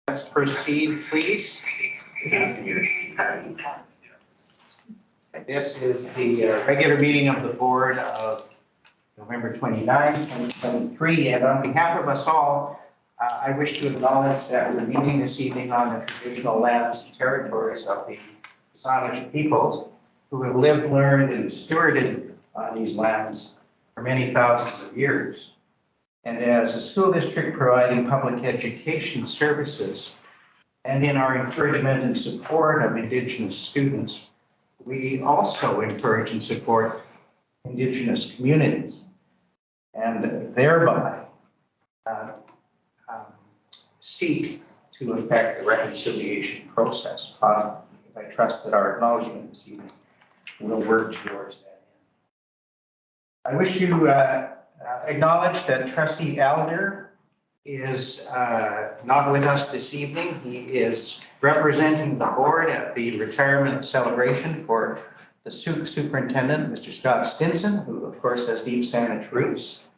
Let's proceed, please. This is the regular meeting of the board of November 29, 2023. And on behalf of us all, I wish to acknowledge that we're meeting this evening on the traditional lands and territories of the Saanich peoples who have lived, learned, and stewarded on these lands for many thousands of years. And as a school district providing public education services, and in our encouragement and support of Indigenous students, we also encourage and support Indigenous communities, and thereby seek to effect the reconciliation process. I trust that our acknowledgement this evening will work towards that end. I wish to acknowledge that Trustee Alder is not with us this evening. He is representing the board at the retirement celebration for the superintendent, Mr. Scott Stinson, who of course has deep Saanich roots.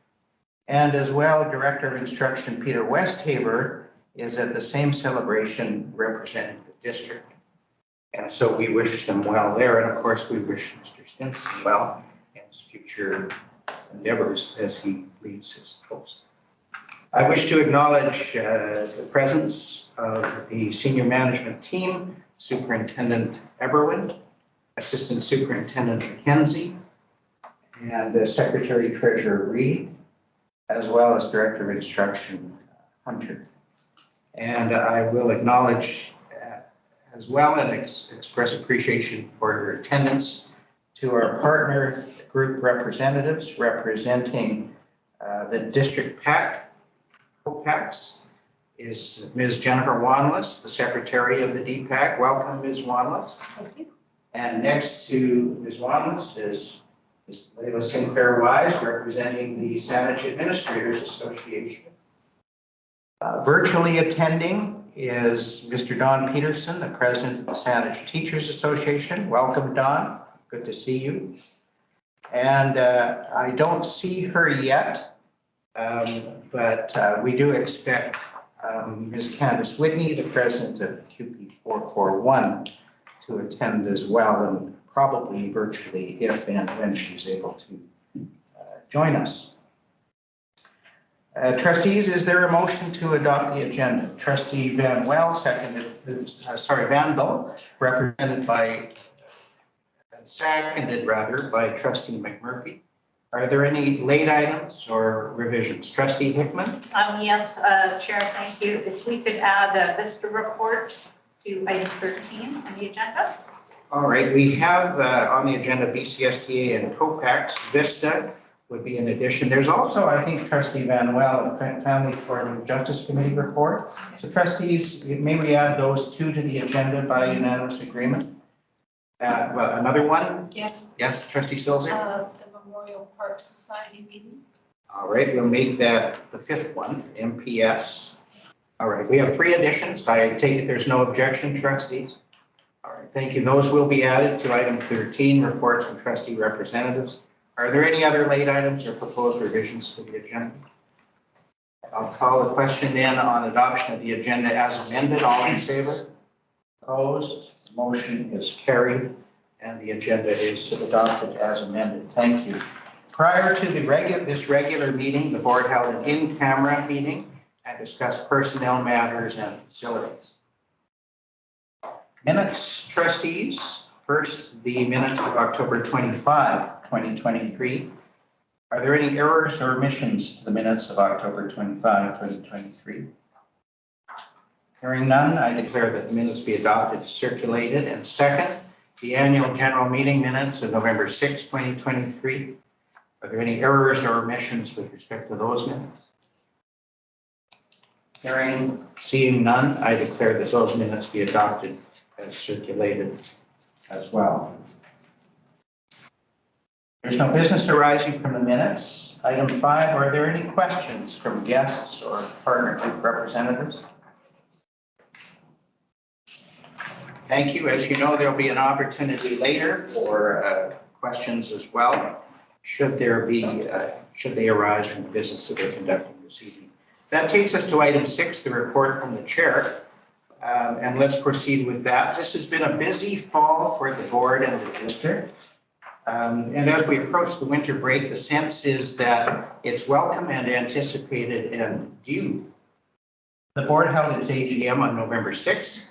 And as well, Director of Instruction Peter Westhaver is at the same celebration representing the district. And so we wish them well there. And of course, we wish Mr. Stinson well in his future endeavors as he leaves his post. I wish to acknowledge the presence of the senior management team, Superintendent Eberwind, Assistant Superintendent McKenzie, and Secretary Treasurer Reed, as well as Director of Instruction Hunter. And I will acknowledge as well and express appreciation for your attendance to our partner group representatives representing the district PAC. PACs is Ms. Jennifer Wanless, the Secretary of the DPAC. Welcome, Ms. Wanless. Thank you. And next to Ms. Wanless is Ms. Layla Sinclair Wise, representing the Saanich Administrators Association. Virtually attending is Mr. Don Peterson, the President of the Saanich Teachers Association. Welcome, Don. Good to see you. And I don't see her yet. But we do expect Ms. Candace Whitney, the president of QP 441, to attend as well, and probably virtually if and when she's able to join us. Trustees, is there a motion to adopt the agenda? Trustee Van Well, Vandal, seconded by Trustee McMurphy. Are there any late items or revisions? Trustee Hickman? Yes, Chair, thank you. If we could add a VISTA report to item 13 on the agenda. All right, we have on the agenda BCSTA and COPAX. VISTA would be an addition. There's also, I think, Trustee Van Well, a Family Court Justice Committee report. So trustees, may we add those two to the agenda by unanimous agreement? Well, another one? Yes. Yes, Trustee Silzer? The Memorial Park Society meeting. All right, we'll make that the fifth one, MPS. All right, we have three additions. I take it there's no objection, trustees? All right, thank you. Those will be added to item 13, reports from trustee representatives. Are there any other late items or proposed revisions to the agenda? I'll call the question then on adoption of the agenda as amended. All in favor? Opposed? Motion is carried and the agenda is adopted as amended. Thank you. Prior to this regular meeting, the board held an in-camera meeting and discussed personnel matters and facilities. Minutes, trustees. First, the minutes of October 25, 2023. Are there any errors or omissions to the minutes of October 25, 2023? Hearing none, I declare that the minutes be adopted as circulated. And second, the annual general meeting minutes of November 6, 2023. Are there any errors or omissions with respect to those minutes? Seeing none, I declare that those minutes be adopted as circulated as well. There's no business arising from the minutes. Item 5, are there any questions from guests or partner group representatives? Thank you. As you know, there'll be an opportunity later for questions as well, should they arise from the business that we're conducting this evening. That takes us to item 6, the report from the chair. And let's proceed with that. This has been a busy fall for the board and the district. And as we approach the winter break, the sense is that it's welcome and anticipated and due. The board held its AGM on November 6th,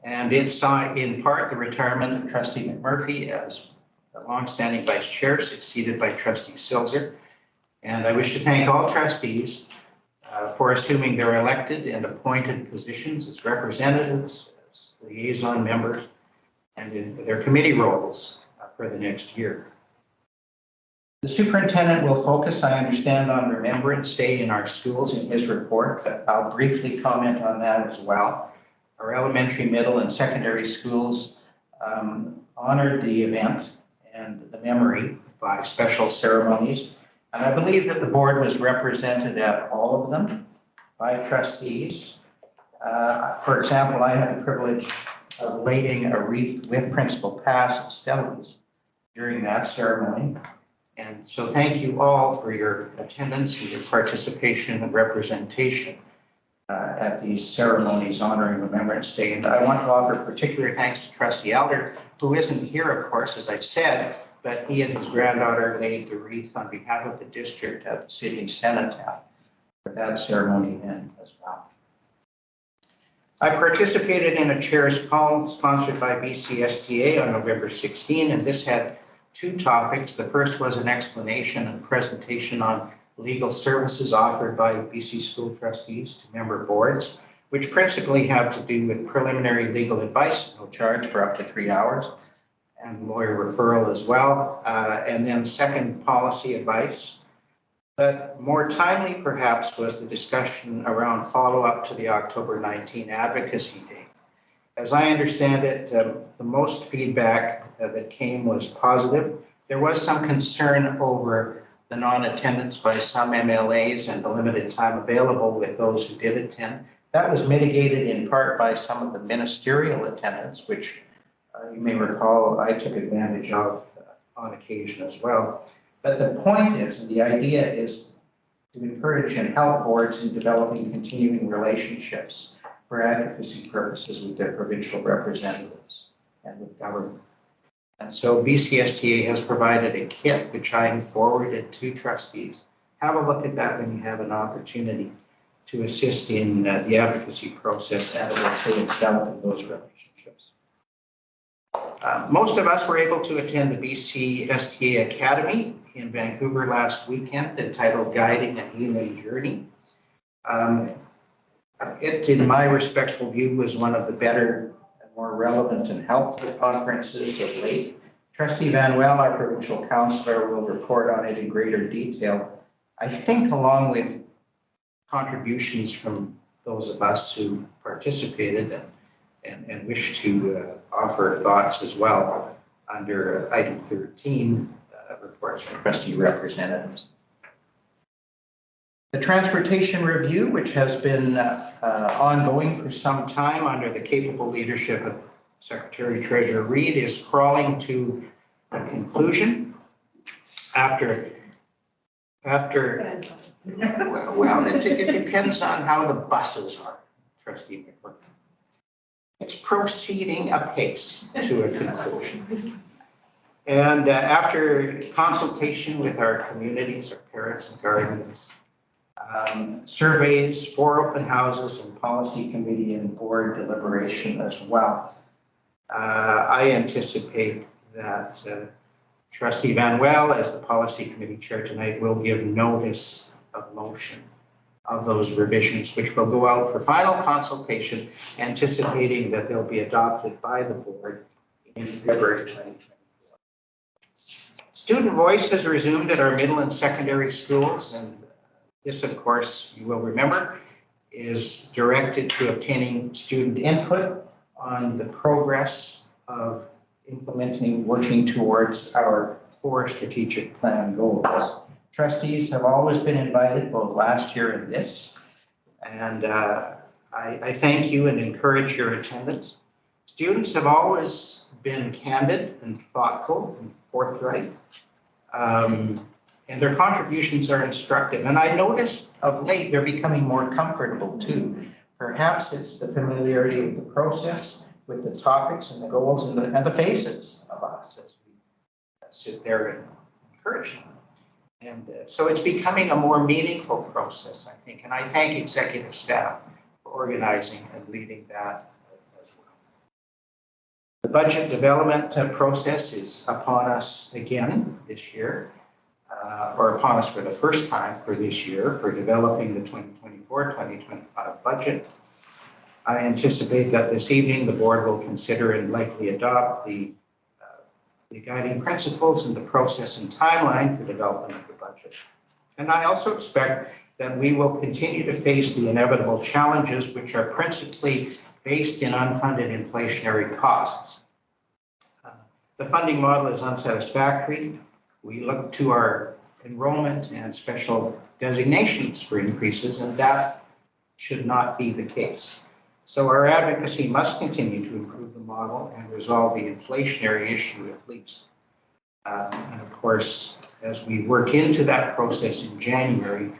and it saw in part the retirement of Trustee McMurphy as a longstanding vice chair, succeeded by Trustee Silzer. And I wish to thank all trustees for assuming their elected and appointed positions as representatives, as liaison members, and in their committee roles for the next year. The superintendent will focus, I understand, on Remembrance Day in our schools in his report, but I'll briefly comment on that as well. Our elementary, middle, and secondary schools honored the event and the memory by special ceremonies. And I believe that the board was represented at all of them by trustees. For example, I had the privilege of laying a wreath with Principal Pass at Stellies during that ceremony. And so thank you all for your attendance and your participation and representation at these ceremonies honoring Remembrance Day. And I want to offer particular thanks to Trustee Elder, who isn't here, of course, as I've said, but he and his granddaughter laid the wreath on behalf of the district at the Sydney Cenotaph for that ceremony then as well. I participated in a chair's call sponsored by BCSTA on November 16, and this had two topics. The first was an explanation and presentation on legal services offered by BC school trustees to member boards, which principally have to do with preliminary legal advice, no charge for up to 3 hours, and lawyer referral as well. And then second, policy advice. But more timely, perhaps, was the discussion around follow-up to the October 19 Advocacy Day. As I understand it, the most feedback that came was positive. There was some concern over the non-attendance by some MLAs and the limited time available with those who did attend. That was mitigated in part by some of the ministerial attendance, which you may recall I took advantage of on occasion as well. But the point is, and the idea is to encourage and help boards in developing continuing relationships for advocacy purposes with their provincial representatives and with government. And so BCSTA has provided a kit, which I have forwarded to trustees. Have a look at that when you have an opportunity to assist in the advocacy process and, let's say, developing those relationships. Most of us were able to attend the BCSTA Academy in Vancouver last weekend, entitled Guiding a Healing Journey. It, in my respectful view, was one of the better and more relevant and helpful conferences of late. Trustee Van Well, our provincial councillor, will report on it in greater detail. I think along with contributions from those of us who participated and wish to offer thoughts as well under item 13, reports from trustee representatives. The transportation review, which has been ongoing for some time under the capable leadership of Secretary Treasurer Reid, is crawling to a conclusion after well, it depends on how the buses are, Trustee McMurphy. It's proceeding apace to a conclusion. And after consultation with our communities, our parents and guardians, surveys, 4 open houses, and policy committee and board deliberation as well, I anticipate that Trustee Van Well, as the policy committee chair tonight, will give notice of motion of those revisions, which will go out for final consultation, anticipating that they'll be adopted by the board in February 2024. Student voice has resumed at our middle and secondary schools, and this, of course, you will remember, is directed to obtaining student input on the progress of implementing, working towards our 4 strategic plan goals. Trustees have always been invited, both last year and this, and I thank you and encourage your attendance. Students have always been candid and thoughtful and forthright, and their contributions are instructive. And I noticed of late they're becoming more comfortable too, Perhaps it's the familiarity of the process with the topics and the goals and the faces of us as we sit there and encourage them. And so it's becoming a more meaningful process, I think. And I thank executive staff for organizing and leading that as well. The budget development process is upon us again this year, or upon us for the first time for this year for developing the 2024-2025 budget. I anticipate that this evening the board will consider and likely adopt the guiding principles and the process and timeline for development of the budget. And I also expect that we will continue to face the inevitable challenges which are principally based in unfunded inflationary costs. The funding model is unsatisfactory. We look to our enrollment and special designations for increases, and that should not be the case. So our advocacy must continue to improve the model and resolve the inflationary issue at least. And of course, as we work into that process in January,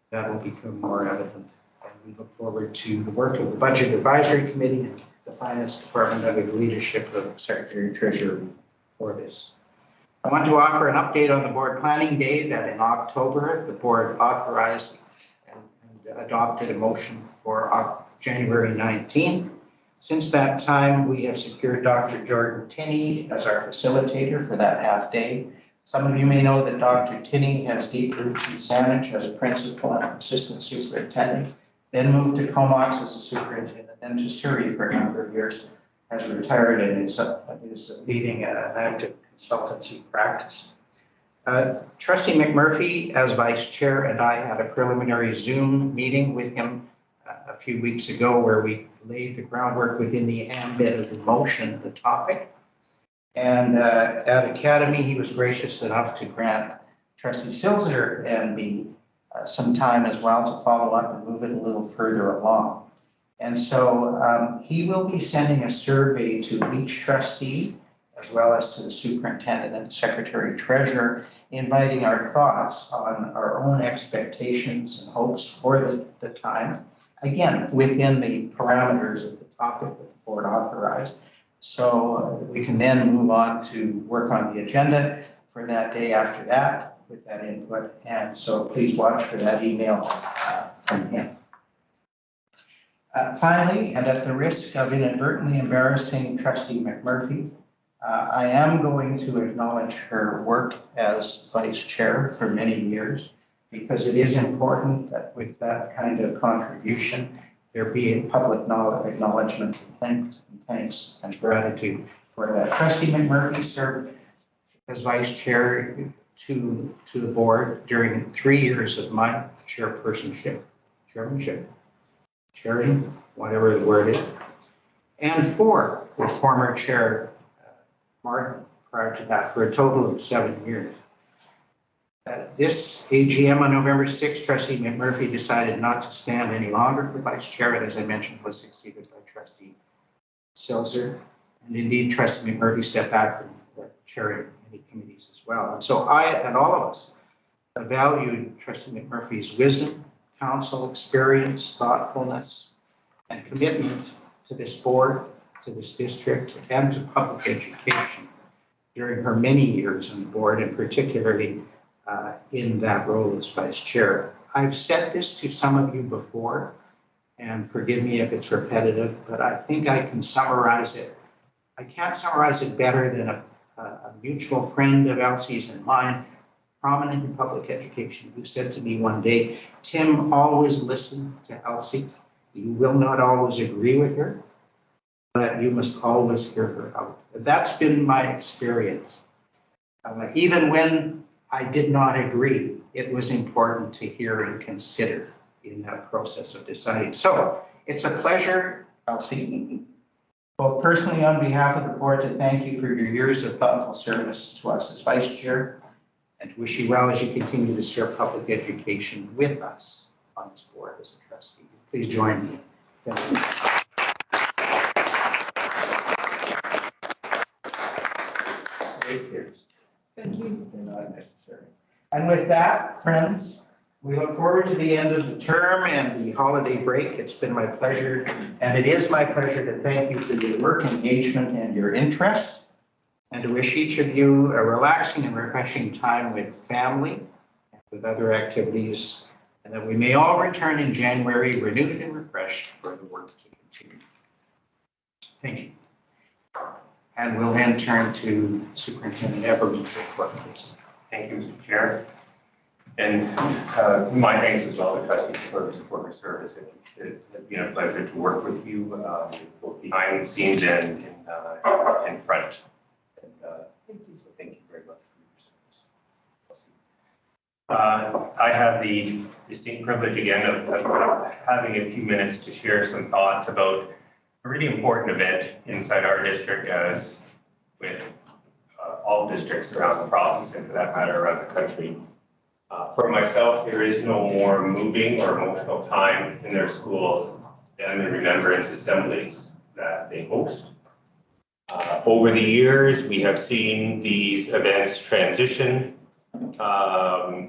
that will become more evident. And we look forward to the work of the Budget Advisory Committee and the Finance Department under the leadership of Secretary Treasurer for this. I want to offer an update on the board planning day that in October, the board authorized and adopted a motion for January 19th. Since that time, we have secured Dr. Jordan Tinney as our facilitator for that half day. Some of you may know that Dr. Tinney has deep roots in Saanich as a principal and assistant superintendent, then moved to Comox as a superintendent, then to Surrey for a number of years, has retired and is leading an active consultancy practice. Trustee McMurphy, as vice chair, and I had a preliminary Zoom meeting with him a few weeks ago where we laid the groundwork within the ambit of the motion, the topic. And at Academy, he was gracious enough to grant Trustee Silzer and me some time as well to follow up and move it a little further along. And so he will be sending a survey to each trustee as well as to the superintendent and the secretary treasurer, inviting our thoughts on our own expectations and hopes for the time, again, within the parameters of the topic that the board authorized. So we can then move on to work on the agenda for that day after that with that input. And so please watch for that email from him. Finally, and at the risk of inadvertently embarrassing Trustee McMurphy, I am going to acknowledge her work as vice chair for many years, because it is important that with that kind of contribution, there be a public acknowledgement of thanks and gratitude for that. Trustee McMurphy served as vice chair to the board during 3 years of my chairmanship, chairing, whatever the word is, and 4 with former chair Martin prior to that, for a total of 7 years. At this AGM on November 6th, Trustee McMurphy decided not to stand any longer for vice chair, and as I mentioned, was succeeded by Trustee Silzer. And indeed, Trustee McMurphy stepped back from chairing many committees as well. And so I and all of us valued Trustee McMurphy's wisdom, counsel, experience, thoughtfulness, and commitment to this board, to this district, and to public education during her many years on the board, and particularly in that role as vice chair. I've said this to some of you before, and forgive me if it's repetitive, but I think I can summarize it. I can't summarize it better than a mutual friend of Elsie's and mine, prominent in public education, who said to me one day, "Tim, always listen to Elsie. You will not always agree with her, but you must always hear her out." That's been my experience. Even when I did not agree, it was important to hear and consider in that process of deciding. So it's a pleasure, Elsie, both personally on behalf of the board, to thank you for your years of thoughtful service to us as vice chair, and to wish you well as you continue to serve public education with us on this board as a trustee. Please join me. Thank you. Thank you. They're not necessary. And with that, friends, We look forward to the end of the term and the holiday break. It's been my pleasure, and it is my pleasure to thank you for your work, engagement, and your interest, and to wish each of you a relaxing and refreshing time with family and with other activities, and that we may all return in January renewed and refreshed for the work to continue. Thank you. And we'll then turn to Superintendent Everly's report, please. Thank you, Mr. Chair. And my thanks as well to trustee for her service. It has been a pleasure to work with you, both behind the scenes and in front. And so thank you very much for your service. I have the distinct privilege again of having a few minutes to share some thoughts about a really important event inside our district, as with all districts around the province and for that matter around the country. For myself, there is no more moving or emotional time in their schools than the remembrance assemblies that they host. Over the years, we have seen these events transition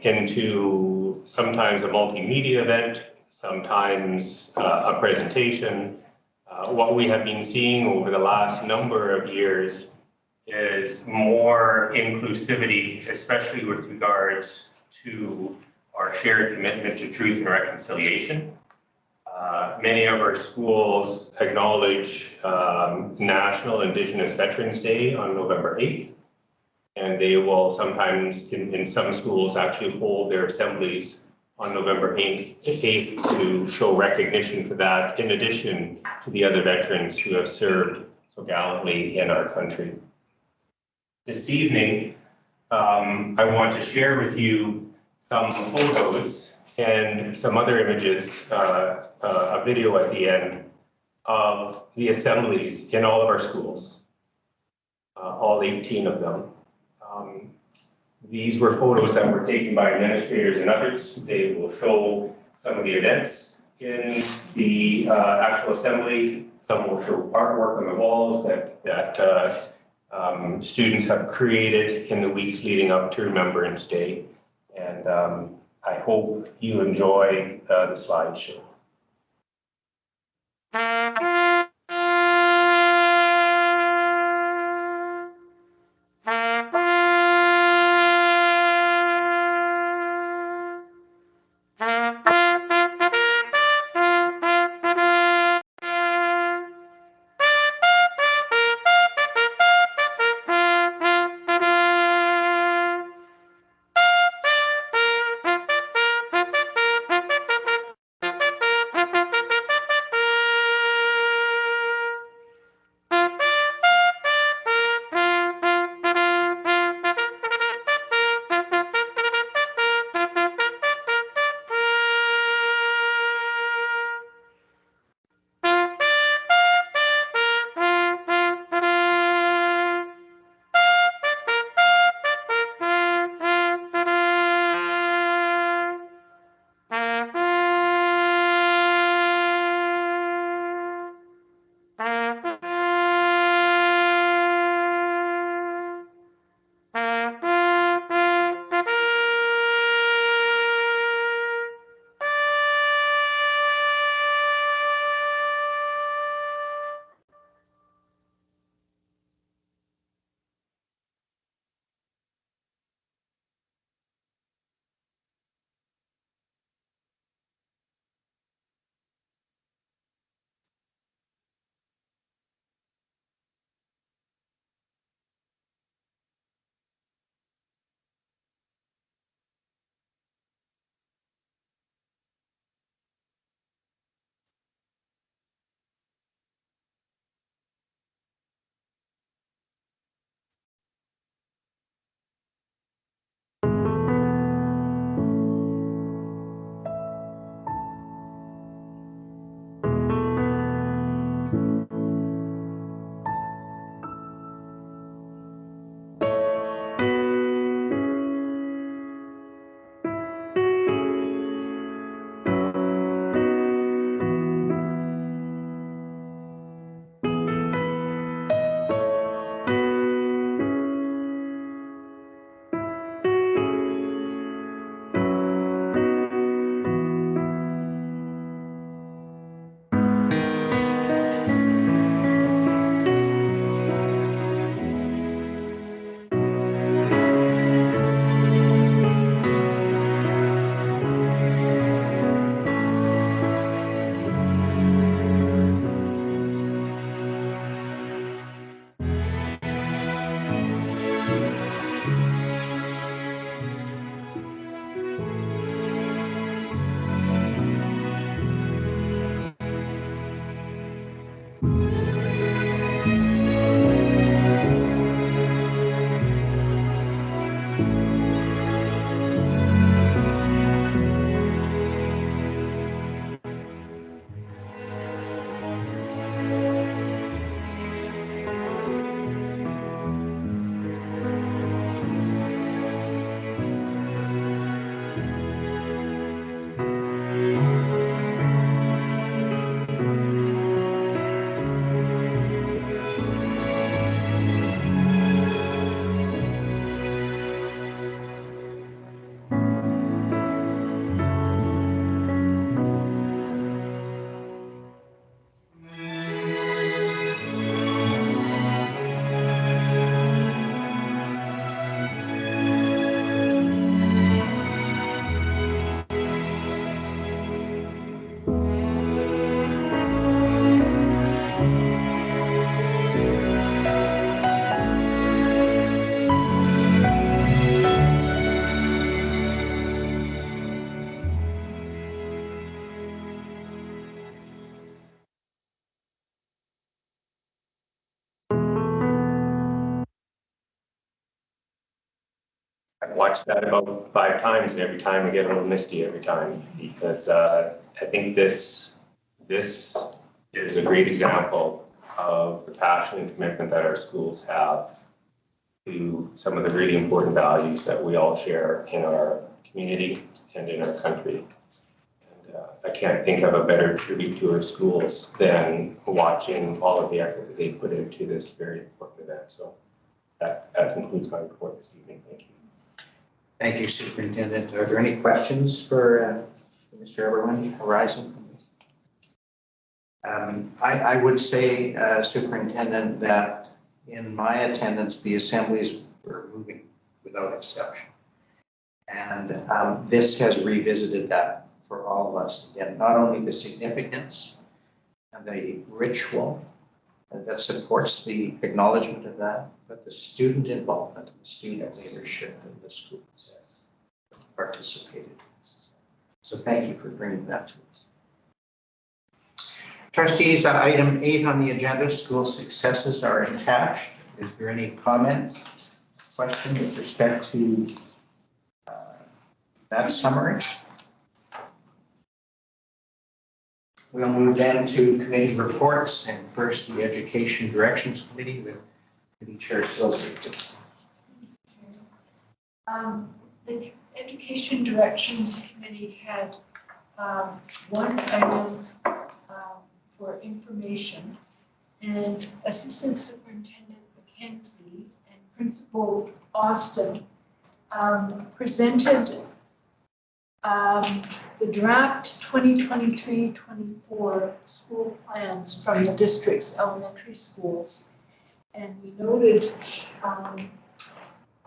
into sometimes a multimedia event, sometimes a presentation. What we have been seeing over the last number of years is more inclusivity, especially with regards to our shared commitment to truth and reconciliation. Many of our schools acknowledge National Indigenous Veterans Day on November 8th, and they will sometimes, in some schools, actually hold their assemblies on November 8th to show recognition for that, in addition to the other veterans who have served so gallantly in our country. This evening, I want to share with you some photos and some other images, a video at the end of the assemblies in all of our schools, all 18 of them. These were photos that were taken by administrators and others. They will show some of the events in the actual assembly. Some will show artwork on the walls that students have created in the weeks leading up to Remembrance Day. And I hope you enjoy the slideshow. watch that about 5 times, and every time I get a little misty every time, because I think this is a great example of the passion and commitment that our schools have to some of the really important values that we all share in our community and in our country. And I can't think of a better tribute to our schools than watching all of the effort that they put into this very important event. So that concludes my report this evening. Thank you. Thank you, Superintendent. Are there any questions for Mr. Eberlin arising from this? I would say, Superintendent, that in my attendance, the assemblies were moving without exception. And this has revisited that for all of us. Again, not only the significance and the ritual that supports the acknowledgement of that, but the student involvement and the student leadership in the schools participated in this. So thank you for bringing that to us. Trustees, item 8 on the agenda, school successes are attached. Is there any comment, question with respect to that summary? We'll move then to committee reports, and first the Education Directions Committee with Committee Chair Silsby. The Education Directions Committee had one item for information, and Assistant Superintendent McKenzie and Principal Austin presented the draft 2023-24 school plans from the district's elementary schools. And we noted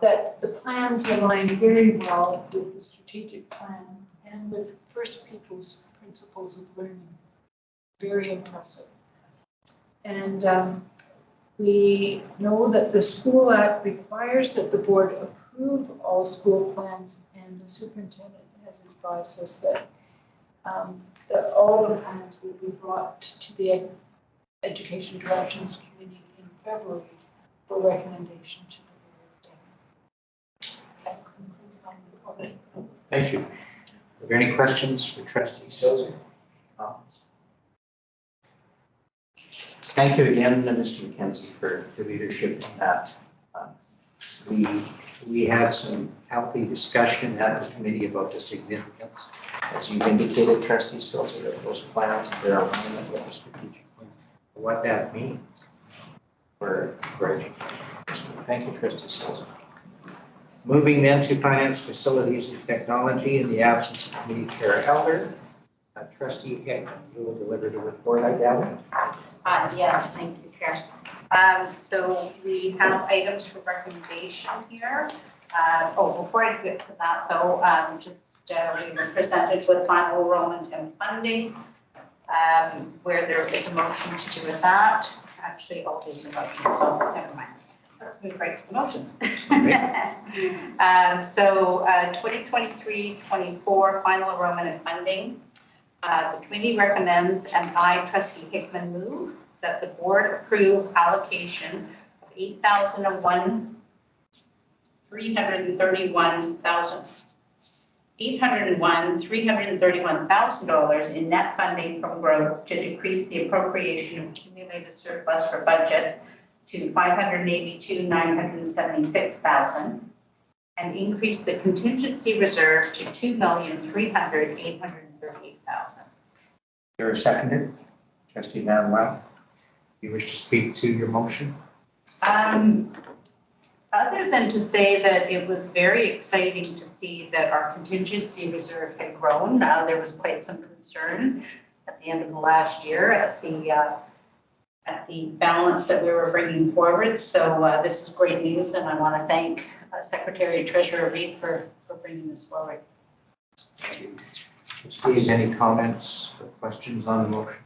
that the plans align very well with the strategic plan and with First People's principles of learning. Very impressive. And we know that the School Act requires that the board approve all school plans, and the superintendent has advised us that all the plans will be brought to the Education Directions Committee in February for recommendation to the board. That concludes my report. Thank you. Are there any questions for Trustee Silsby? Thank you again, Mr. McKenzie, for the leadership in that. We had some healthy discussion at the committee about the significance, as you've indicated, Trustee Silsby, of those plans, their alignment with the strategic plan, what that means for education. Thank you, Trustee Silsby. Moving then to Finance, Facilities, and Technology, in the absence of Committee Chair Elder, Trustee Hickman, you will deliver the report, I gather. Yes, thank you, Chair. So we have items for recommendation here. Before I get to that though, we were presented with final enrollment and funding, where there is a motion to do with that. Actually, all these are motions, so never mind. Let's move right to the motions. 2023-24 final enrollment and funding. The committee recommends, and I, Trustee Hickman, move that the board approve allocation of $831,000 in net funding from growth to decrease the appropriation of accumulated surplus for budget to $582,976,000 and increase the contingency reserve to $2,300,838,000. There a seconder? Trustee Manuel, you wish to speak to your motion? Other than to say that it was very exciting to see that our contingency reserve had grown. There was quite some concern at the end of the last year at the balance that we were bringing forward. So this is great news, and I want to thank Secretary Treasurer Reid for bringing this forward. Please, any comments or questions on the motion?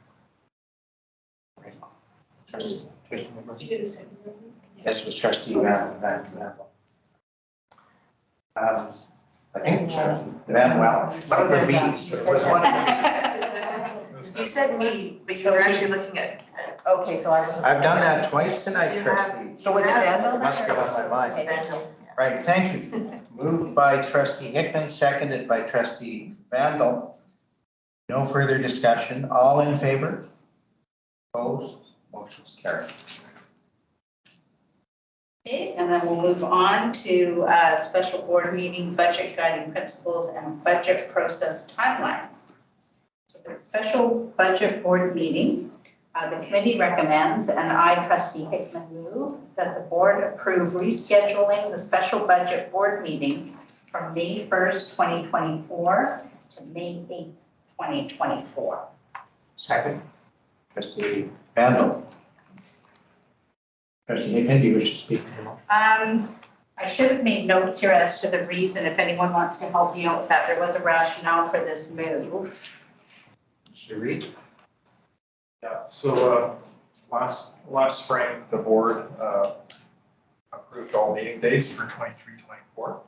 Trustee Yes, was Trustee Manuel. I think Manuel. You said me, but you were actually looking at, okay, so I was. I've done that twice tonight, Trustee. So was it Manuel? Must be on my mind. Right, thank you. Moved by trustee Hickman, seconded by trustee Vandal. No further discussion. All in favor? Opposed? Motion's carried. Okay, and then we'll move on to special board meeting, budget guiding principles and budget process timelines. So for the special budget board meeting, the committee recommends, and I, trustee Hickman, move that the board approve rescheduling the special budget board meeting from May 1st, 2024 to May 8th, 2024. Second. Trustee Vandal. Trustee Hickman, do you wish to speak to the motion? I should have made notes here as to the reason, if anyone wants to help me out with that. There was a rationale for this move. Mr. Reid? Yeah, so last spring, the board approved all meeting dates for 23-24.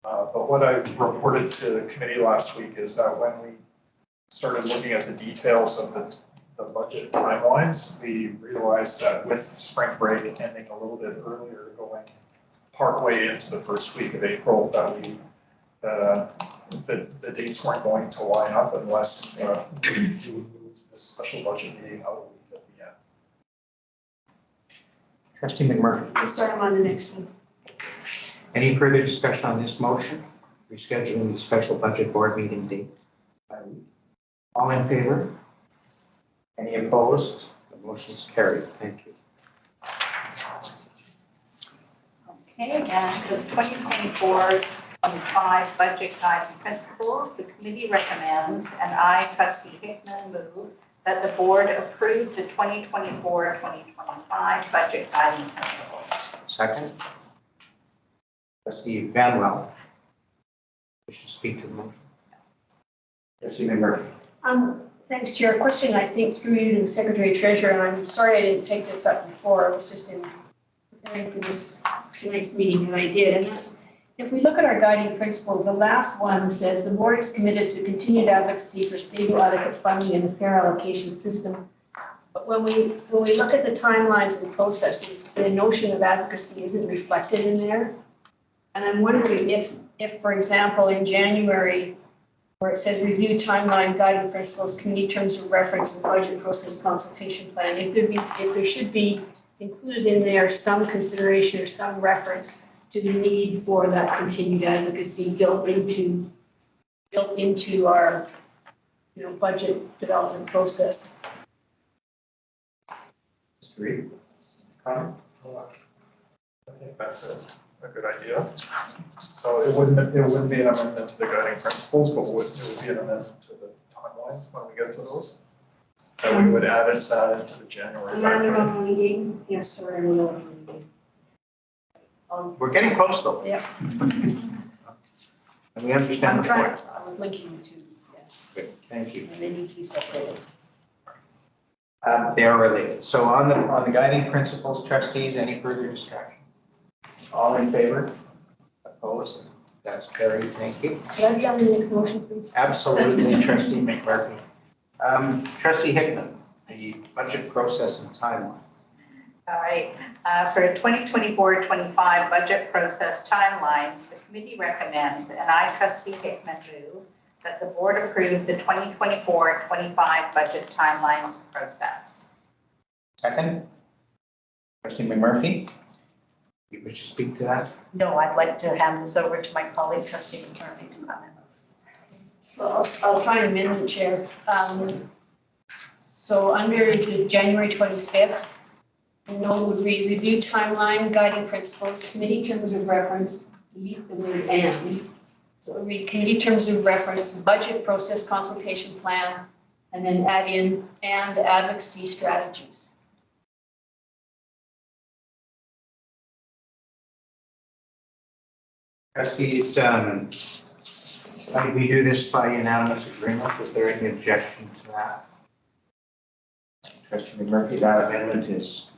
But what I reported to the committee last week is that when we started looking at the details of the budget timelines, we realized that with spring break ending a little bit earlier, going partway into the first week of April, that the dates weren't going to line up unless we moved the special budget meeting out a week at the end. Trustee McMurphy? I'll start them on the next one. Any further discussion on this motion? Rescheduling the special budget board meeting date by week. All in favor? Any opposed? The motion is carried. Thank you. Okay, and the 2024-25 budget guiding principles, the committee recommends, and I, trustee Hickman, move that the board approve the 2024-2025 budget guiding principles. Second. Trustee Vanwell. Wish to speak to the motion? Trustee McMurphy. Thanks, Chair. Question, I think, through you to the Secretary Treasurer, and I'm sorry I didn't take this up before. I was just preparing for this tonight's meeting, and I did. And that's, if we look at our guiding principles, the last one says the board is committed to continued advocacy for stable, adequate funding and a fair allocation system. But when we look at the timelines and processes, the notion of advocacy isn't reflected in there. And I'm wondering if, for example, in January, where it says review timeline, guiding principles, committee terms of reference, and budget process consultation plan, if there should be included in there some consideration or some reference to the need for that continued advocacy built into our, budget development process. Mr. Reid. Comment? I think that's a good idea. So it wouldn't be an amendment to the guiding principles, but it would be an amendment to the timelines when we get to those. And we would add that into the January. Annual meeting, yes, sorry, annual meeting. We're getting close though. Yeah. And we understand the point. I was linking the two, yes, Good, thank you. and they need to be separated. They are related. So on the guiding principles, trustees, any further discussion? All in favor? Opposed? That's carried. Thank you. Can I be on the next motion, please? Absolutely, trustee McMurphy. Trustee Hickman, the budget process and timeline. All right, for 2024-25 budget process timelines, the committee recommends, and I, trustee Hickman, move that the board approve the 2024-25 budget timelines process. Second. Trustee McMurphy, you wish to speak to that? No, I'd like to hand this over to my colleague, trustee McMurphy, to comment. Well, I'll try and amend the chair. So under the January 25th, the note would read review timeline, guiding principles, committee terms of reference, delete the word and. So it would read committee terms of reference, budget process consultation plan, and then add in and advocacy strategies. Trustees, we do this by unanimous agreement. Is there any objection to that? Trustee McMurphy, that amendment is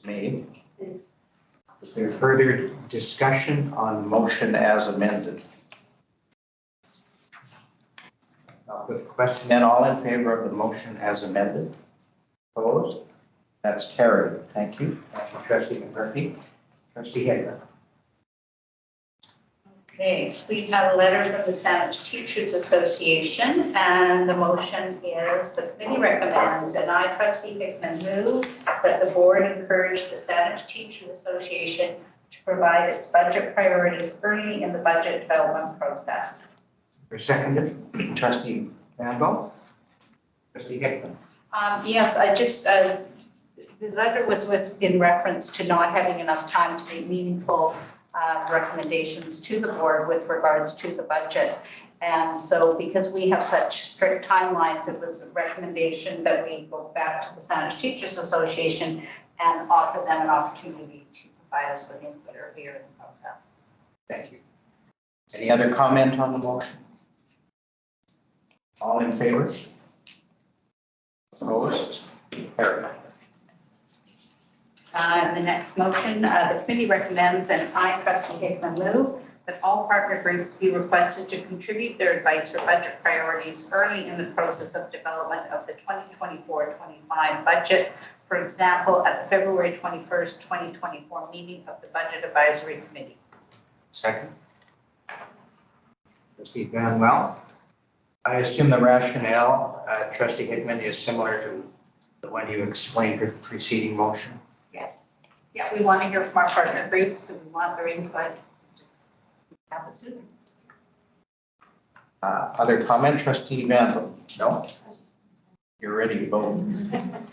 made. Thanks. Is there further discussion on the motion as amended? I'll put the question then. All in favor of the motion as amended? Opposed? That's carried. Thank you. Thank you, trustee McMurphy. Trustee Hickman. Okay, we have a letter from the Saanich Teachers Association, and the motion is the committee recommends, and I, Trustee Hickman, move that the board encourage the Saanich Teachers Association to provide its budget priorities early in the budget development process. Seconded, trustee Randall. Trustee Hickman. Yes, I just, the letter was in reference to not having enough time to make meaningful recommendations to the board with regards to the budget. And so because we have such strict timelines, it was a recommendation that we go back to the Saanich Teachers Association and offer them an opportunity to provide us with input earlier in the process. Thank you. Any other comment on the motion? All in favor? Opposed? Carried. The next motion, the committee recommends, and I, Trustee Hickman, move that all partner groups be requested to contribute their advice for budget priorities early in the process of development of the 2024-25 budget. For example, at the February 21st, 2024 meeting of the Budget Advisory Committee. Second. Trustee Van Well. I assume the rationale, trustee Hickman, is similar to the one you explained for the preceding motion. Yes. Yeah, we want to hear from our partner groups and we want their input. Just have it soon. Other comment, trustee Vandal? No? You're ready to vote.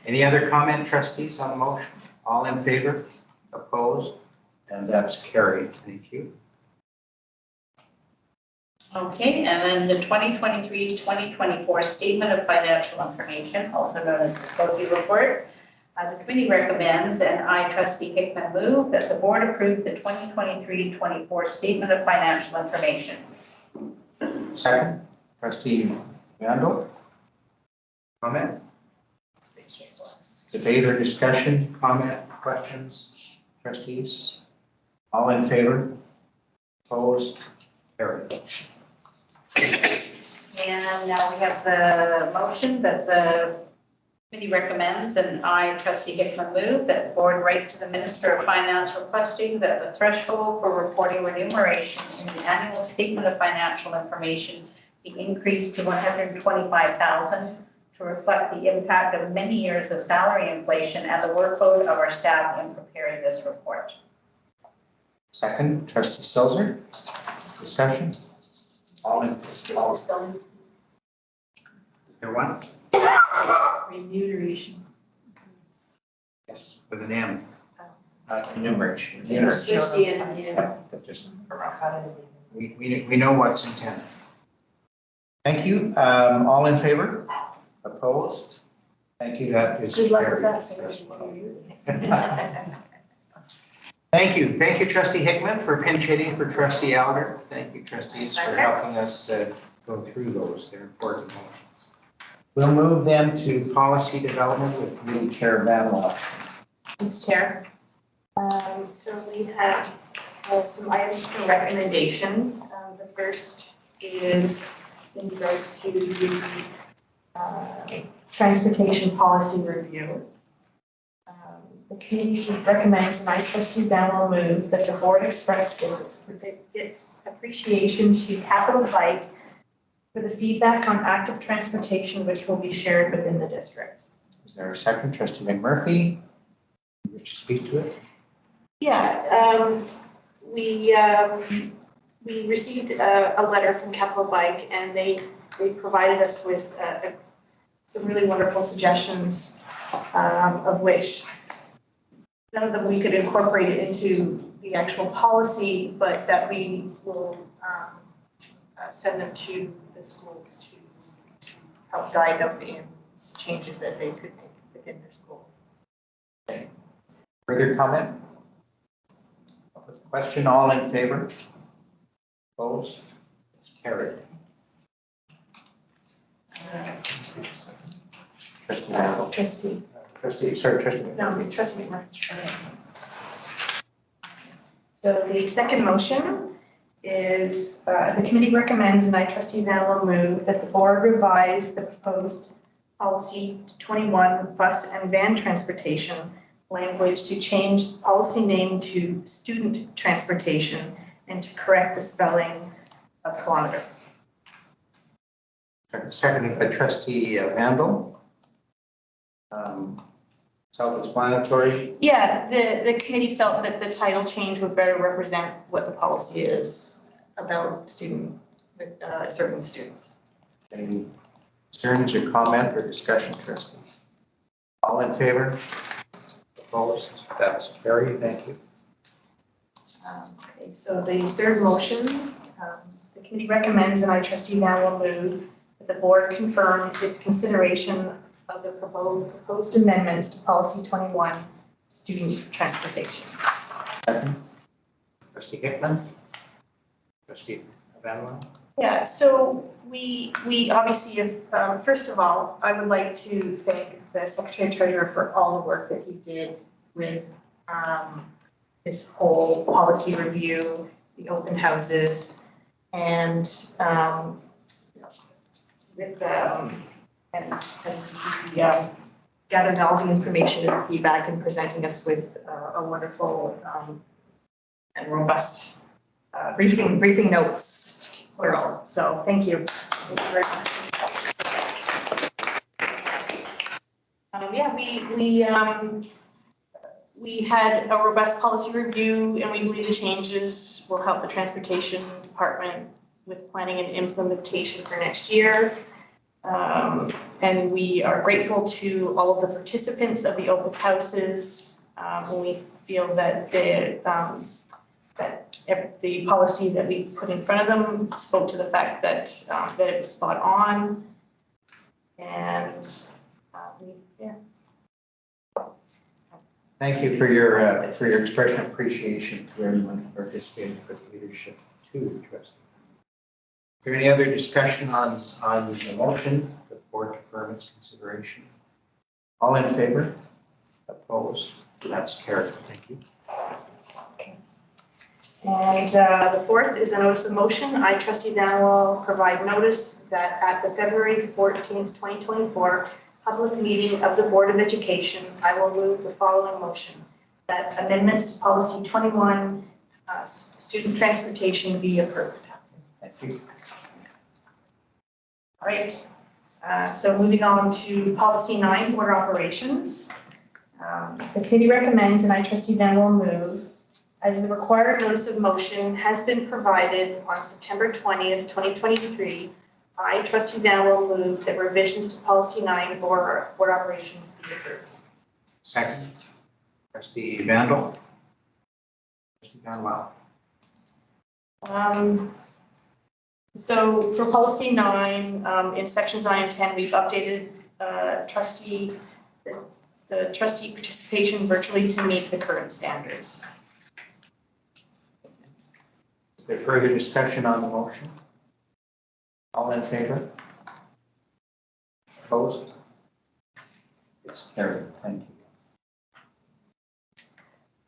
Any other comment, trustees, on the motion? All in favor? Opposed? And that's carried. Thank you. Okay, and then the 2023-2024 Statement of Financial Information, also known as the SOFI report. The committee recommends, and I, Trustee Hickman, move that the board approve the 2023-24 Statement of Financial Information. Second, trustee Vandal. Comment? Debate or discussion, comment, questions, trustees? All in favor? Opposed? Carried. And now we have the motion that the committee recommends, and I, Trustee Hickman, move that the board write to the Minister of Finance requesting that the threshold for reporting remuneration in the annual statement of financial information be increased to $125,000 to reflect the impact of many years of salary inflation and the workload of our staff in preparing this report. Second, trustee Stelzer. Discussion? All in, all, there one? Remuneration. Yes, with an M. Enumeration. Just the end, yeah. Just we know what's intended. Thank you. All in favor? Opposed? Thank you. That is Good luck with carried. that selection for you. Thank you. Thank you, trustee Hickman, for pinch hitting for trustee Elder. Thank you, trustees, for helping us go through those. They're important motions. We'll move then to policy development with committee chair Van Wall. Thanks, Chair. So we have some items for recommendation. The first is in regards to the transportation policy review. The committee recommends, and I, Trustee Van move that the board express its appreciation to Capital Bike for the feedback on active transportation, which will be shared within the district. Is there a second? Trustee McMurphy, would you speak to it? Yeah, we received a letter from Capital Bike, and they provided us with some really wonderful suggestions, of which none of them we could incorporate it into the actual policy, but that we will send them to the schools to help guide them in changes that they could make within their schools. Further comment? Question, all in favor? Opposed? It's carried. Trustee Randall. Trustee. Trustee McMurray. So the second motion is the committee recommends, and I, Trustee Vanilla, move that the board revise the proposed policy 21 bus and van transportation language to change policy name to student transportation and to correct the spelling of kilometer. Seconded by trustee Vandal. Self-explanatory. Yeah, the committee felt that the title change would better represent what the policy is about certain students. Any concerns or comment or discussion, trustees? All in favor? Opposed? That's carried. Thank you. Okay, so the third motion, the committee recommends, and I, trustee Van, will move that the board confirm its consideration of the proposed amendments to policy 21, student transportation. Second. Trustee Hickman. Trustee Van. Yeah, so we obviously have, first of all, I would like to thank the Secretary Treasurer for all the work that he did with this whole policy review, the open houses, and with gathering all the information and feedback and presenting us with a wonderful and robust briefing notes, plural. So thank you. Thank you very much. We had a robust policy review, and we believe the changes will help the transportation department with planning and implementation for next year. And we are grateful to all of the participants of the open houses. We feel that the policy that we put in front of them spoke to the fact that it was spot on. And yeah. Thank you for your expression of appreciation to everyone who participated with leadership too, trustee. Is there any other discussion on the motion, the board confirm its consideration? All in favor? Opposed? That's carried. Thank you. And the fourth is a notice of motion. I, trustee Van, will provide notice that at the February 14th, 2024 public meeting of the Board of Education, I will move the following motion: that amendments to policy 21, student transportation, be approved. Thank you. All right. So moving on to policy 9, board operations. The committee recommends, and I, trustee Van, will move, as the required notice of motion has been provided on September 20th, 2023, I, trustee Van, will move that revisions to policy 9, board operations, be approved. Second. Trustee Vandal. Trustee Van. So for policy 9, in sections 9 and 10, we've updated the trustee participation virtually to meet the current standards. Is there further discussion on the motion? All in favor? Opposed? It's carried. Thank you.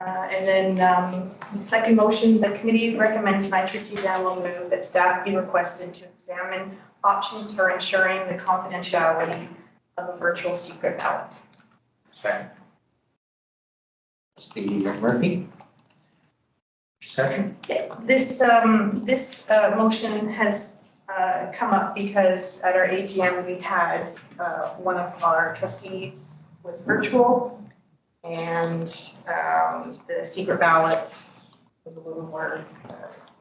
And then the second motion, the committee recommends, and I, trustee Van, will move that staff be requested to examine options for ensuring the confidentiality of a virtual secret ballot. Second. Trustee Murphy. Discussion? This motion has come up because at our AGM we had one of our trustees was virtual, and the secret ballot was a little more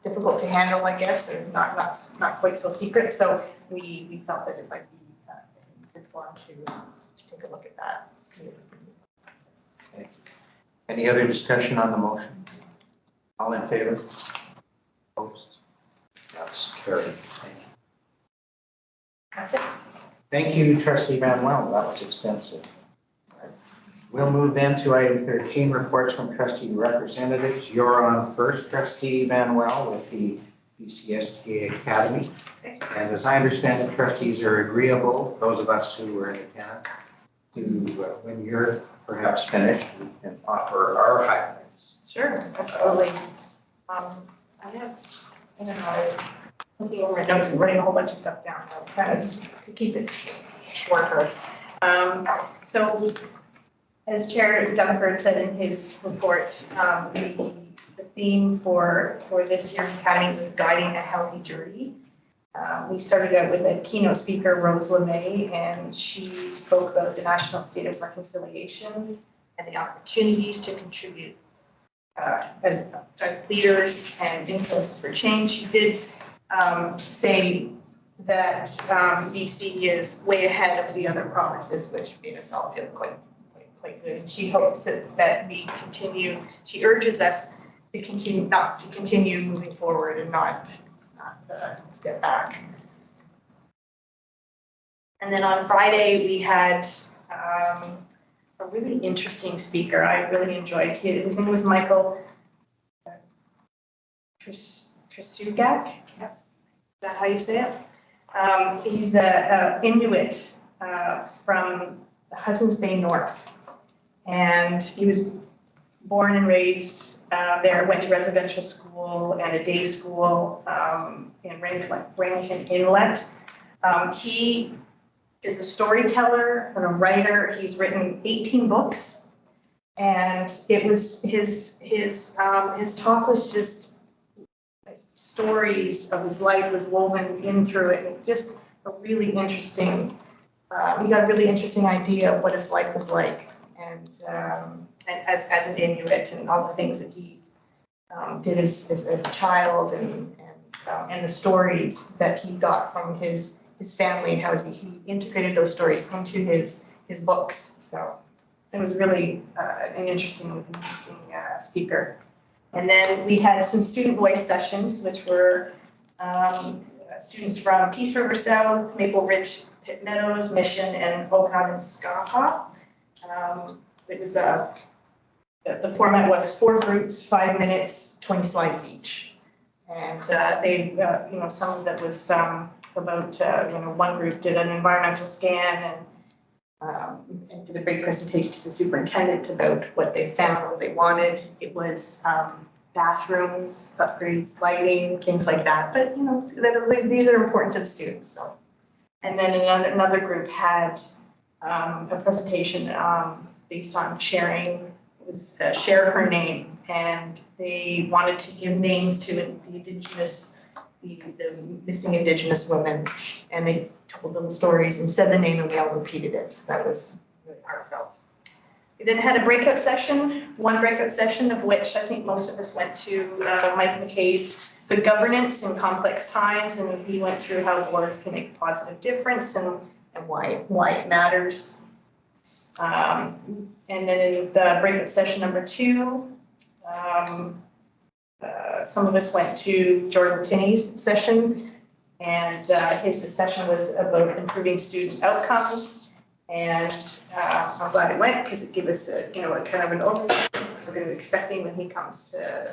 difficult to handle, I guess, or not quite so secret. So we felt that it might be a good form to take a look at that. Okay. Any other discussion on the motion? All in favor? Opposed? That's carried. Thank you. That's it. Thank you, trustee Manuel. That was extensive. We'll move then to item 13, reports from trustee representatives. You're on first, trustee Manuel, with the BCSTA Academy. And as I understand it, trustees are agreeable, those of us who were in attendance, to when you're perhaps finished, we can offer our highlights. Sure, absolutely. I don't know, looking over my notes and writing a whole bunch of stuff down, kind of to keep it shorter. So as Chair Dunford said in his report, we the theme for this year's Academy was Guiding a Healthy Journey. We started out with a keynote speaker, Rose LeMay, and she spoke about the National State of Reconciliation and the opportunities to contribute as leaders and influences for change. She did say that BC is way ahead of the other provinces, which made us all feel quite good. And she hopes that we continue, she urges us to continue moving forward and not step back. And then on Friday, we had a really interesting speaker I really enjoyed. His name was Michael Krasugak. Is that how you say it? He's a Inuit from the Hudson's Bay North. And he was born and raised there, went to residential school and a day school in Rankin Inlet. He is a storyteller and a writer. He's written 18 books, and it was his talk was just stories of his life was woven in through it. And just a really interesting. We got a really interesting idea of what his life was like, and as an Inuit, and all the things that he did as a child, and the stories that he got from his family, and how he integrated those stories into his books. So it was really an interesting speaker. And then we had some student voice sessions, which were students from Peace River South, Maple Ridge, Pitt Meadows, Mission, and Okanagan-Skaha. It was the format was 4 groups, 5 minutes, 20 slides each. And they, some of that was about, one group did an environmental scan and did a great presentation to the superintendent about what they found, what they wanted. It was bathrooms, upgrades, lighting, things like that. But, these are important to the students. So, and then another group had a presentation based on sharing. It was Share Her Name, and they wanted to give names to the missing Indigenous women, and they told little stories and said the name, and we all repeated it. So that was really heartfelt. We then had a breakout session, one breakout session of which I think most of us went to, Mike McKay's Good Governance in Complex Times, and he went through how boards can make a positive difference and why it matters. And then in the breakout session number 2, some of us went to Jordan Tinney's session, and his session was about improving student outcomes. And I'm glad it went because it gave us a kind of an overview we're going to be expecting when he comes to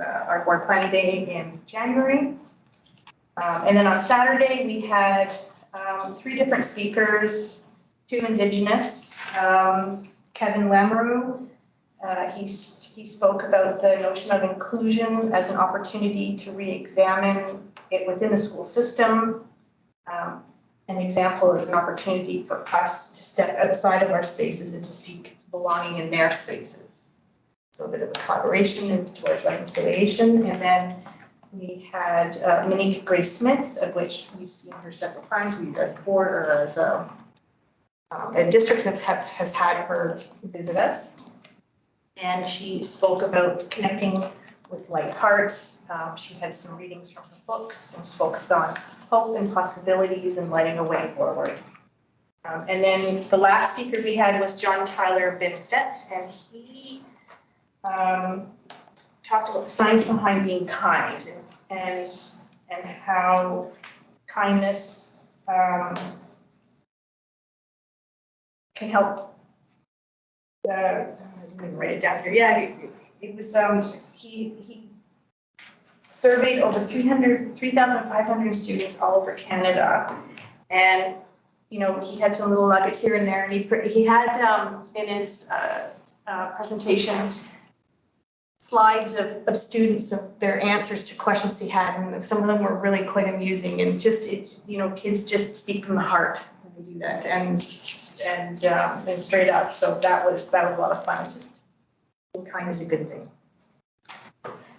our board planning day in January. And then on Saturday we had 3 different speakers, 2 Indigenous. Kevin Lamoureux, he spoke about the notion of inclusion as an opportunity to re-examine it within the school system. An example is an opportunity for us to step outside of our spaces and to seek belonging in their spaces. So a bit of a collaboration towards reconciliation. And then we had Monique Grace Smith, of which we've seen her several times. We've got board or as a district has had her visit us. And she spoke about connecting with light hearts. She had some readings from her books, some focus on hope and possibilities and lighting a way forward. And then the last speaker we had was John Tyler Benfett, and he talked about the science behind being kind and how kindness can help. I didn't write it down here. Yeah, it was he surveyed over 3,500 students all over Canada, and he had some little nuggets here and there, and he had in his presentation slides of students of their answers to questions he had, and some of them were really quite amusing, and kids just speak from the heart when they do that, and straight up. So that was a lot of fun. Just being kind is a good thing.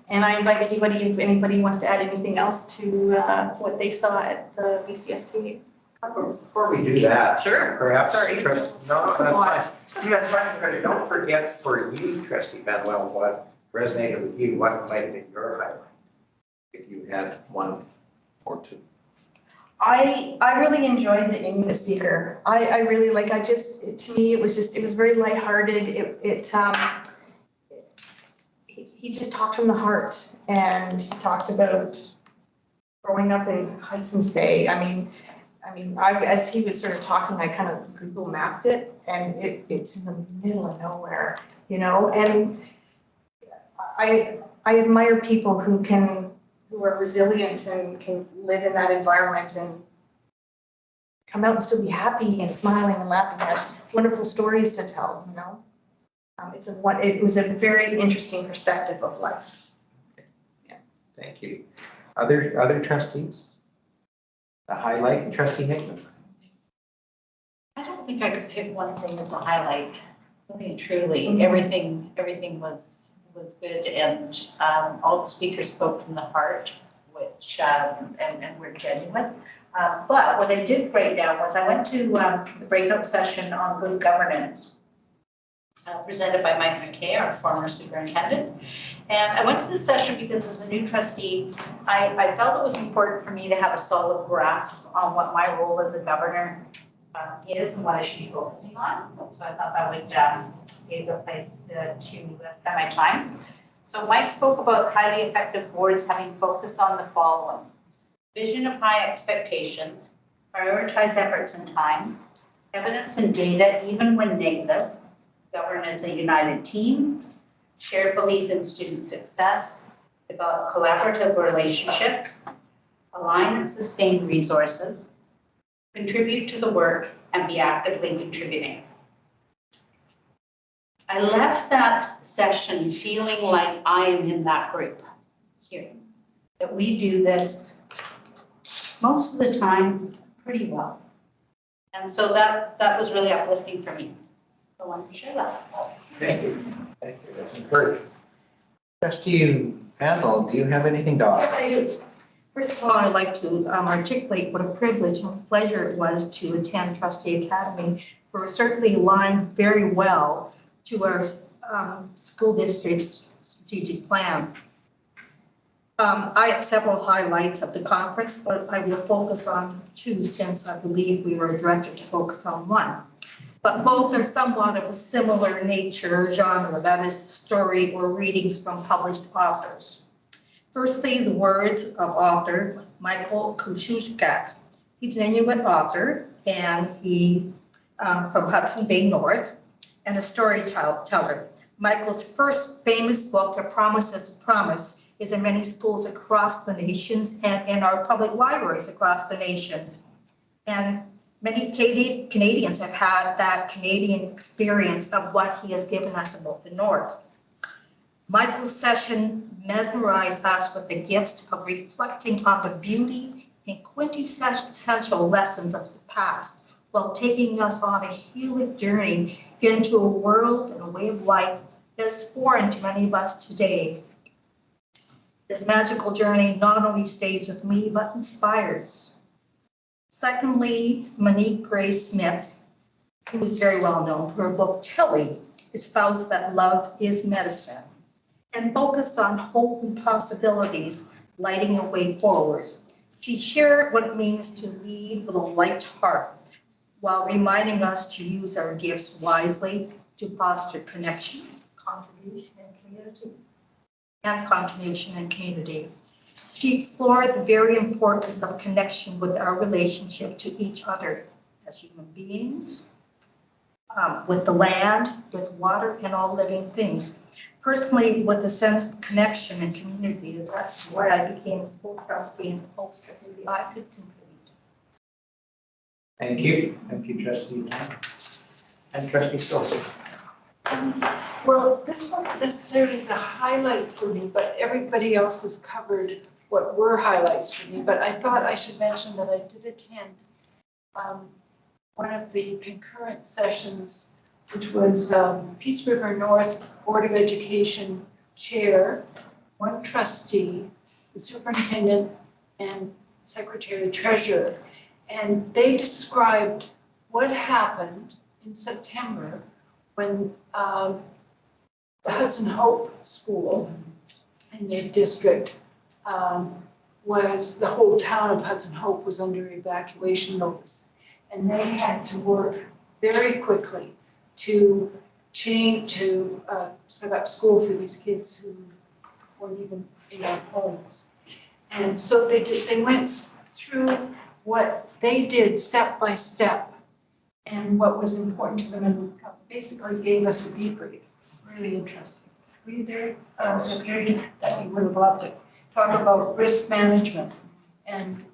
And I invite anybody, if anybody wants to add anything else to what they saw at the BCST conference. Before we do that. Sure. Perhaps, Sorry. trustee, no, that's fine. That's fine, but don't forget for you, trustee Manuel, what resonated with you, what might have been your highlight? If you had one or two. I really enjoyed the Inuit speaker. I really like, to me, it was very lighthearted. He just talked from the heart, and he talked about growing up in Hudson's Bay. I mean, as he was sort of talking, I kind of Google mapped it, and it's in the middle of nowhere, and I admire people who are resilient and can live in that environment and come out and still be happy and smiling and laughing, and have wonderful stories to tell, It was a very interesting perspective of life. Thank you. Other trustees? The highlight, trustee Hickman? I don't think I could pick one thing as a highlight. Really and truly, everything was good, and all the speakers spoke from the heart, which and were genuine. But what I did break down was I went to the breakout session on good governance presented by Mike McKay, our former superintendent. And I went to this session because as a new trustee, I felt it was important for me to have a solid grasp on what my role as a governor is and what I should be focusing on. So I thought that would be a good place to spend my time. So Mike spoke about highly effective boards having focus on the following: vision of high expectations, prioritize efforts and time, evidence and data even when negative, govern as a united team, share belief in student success, develop collaborative relationships, align and sustain resources, contribute to the work, and be actively contributing. I left that session feeling like I am in that group here, that we do this most of the time pretty well. And so that was really uplifting for me. I wanted to share that. Thank you. Thank you. That's encouraging. Trustee Vandal, do you have anything to offer? Yes, I do. First of all, I'd like to articulate what a privilege and pleasure it was to attend Trustee Academy. We certainly aligned very well to our school district's strategic plan. I had several highlights of the conference, but I will focus on two since I believe we were directed to focus on one. But both are somewhat of a similar nature genre, that is story or readings from published authors. Firstly, the words of author Michael Kuchushkak. He's an Inuit author, and he from Hudson Bay North, and a storyteller. Michael's first famous book, A Promise is a Promise, is in many schools across the nations and in our public libraries across the nations. And many Canadians have had that Canadian experience of what he has given us about the North. Michael's session mesmerized us with the gift of reflecting on the beauty and quintessential lessons of the past, while taking us on a healing journey into a world and a way of life that's foreign to many of us today. This magical journey not only stays with me, but inspires. Secondly, Monique Grace Smith, who is very well known for her book Tilly, espoused that love is medicine, and focused on hope and possibilities, lighting a way forward. She shared what it means to lead with a light heart, while reminding us to use our gifts wisely to foster connection, contribution, and community. She explored the very importance of connection with our relationship to each other as human beings, with the land, with water, and all living things. Personally, with a sense of connection and community, that's why I became a school trustee in hopes that maybe I could contribute. Thank you. Thank you, Trustee Van. And Trustee Silver. Well, this wasn't necessarily the highlight for me, but everybody else has covered what were highlights for me. But I thought I should mention that I did attend one of the concurrent sessions, which was Peace River North Board of Education Chair, one trustee, the superintendent, and secretary treasurer. And they described what happened in September when the Hudson Hope School in their district was, the whole town of Hudson Hope was under evacuation notice. And they had to work very quickly to set up school for these kids who weren't even in their homes. And so they went through what they did step by step and what was important to them, and basically gave us a debrief. Really interesting. Were you there, Secretary? That you would have loved it. Talk about risk management and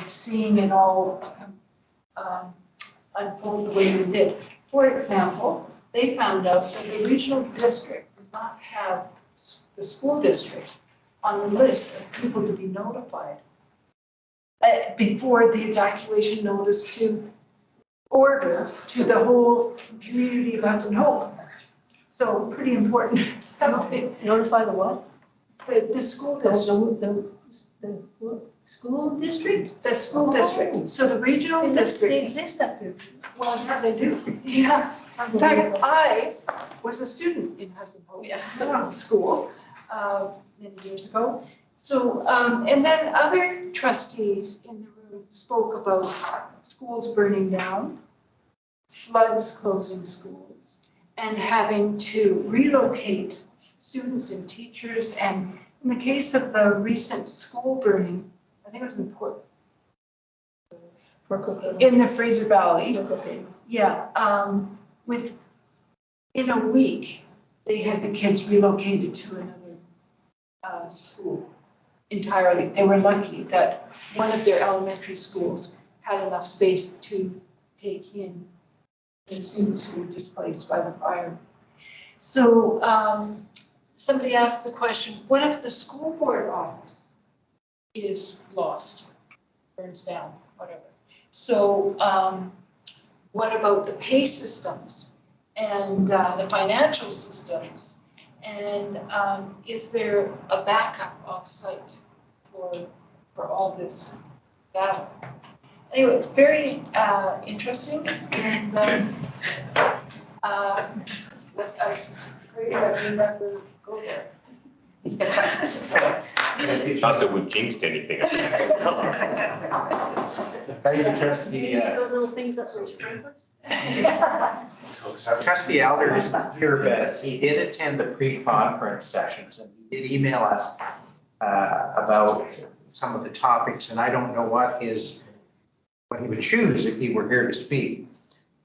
seeing it all unfold the way we did. For example, they found out that the regional district did not have the school district on the list of people to be notified before the evacuation notice to order to the whole community of Hudson Hope. So pretty important stuff. Notify the what? The school district. The school district? The school district. So the regional They district, exist up there. well, yeah, they do. Yeah. In fact, I was a student in Hudson Hope School many years ago. So, and then other trustees in the room spoke about schools burning down, floods closing schools, and having to relocate students and teachers. And in the case of the recent school burning, I think it was in Port, in the Fraser Valley. Yeah, in a week, they had the kids relocated to another school entirely. They were lucky that one of their elementary schools had enough space to take in the students who were displaced by the fire. So somebody asked the question, what if the school board office is lost, burns down, whatever? So what about the pay systems and the financial systems? And is there a backup off-site for all this data? Anyway, it's very interesting, and let's pray that we never go there. Not that we jinxed anything. Trustee, Those little things up for sprinklers? Trustee Elder is not here, but he did attend the pre-conference sessions, and he did email us about some of the topics, and I don't know what he would choose if he were here to speak.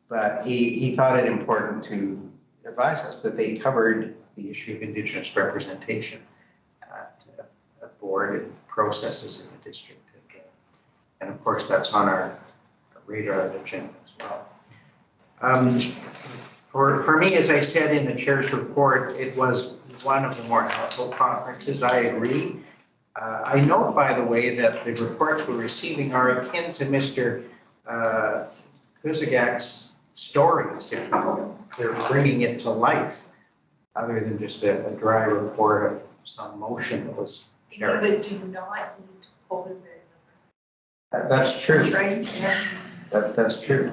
But he thought it important to advise us that they covered the issue of Indigenous representation at board and processes in the district. And of course, that's on our radar agenda as well. For me, as I said in the chair's report, it was one of the more helpful conferences. I agree. I note, by the way, that the reports we're receiving are akin to Mr. Kuzagak's stories, if you will. They're bringing it to life, other than just a dry report of some motion that was carried. But do not need to pull it very. That's true. That's right. That's true.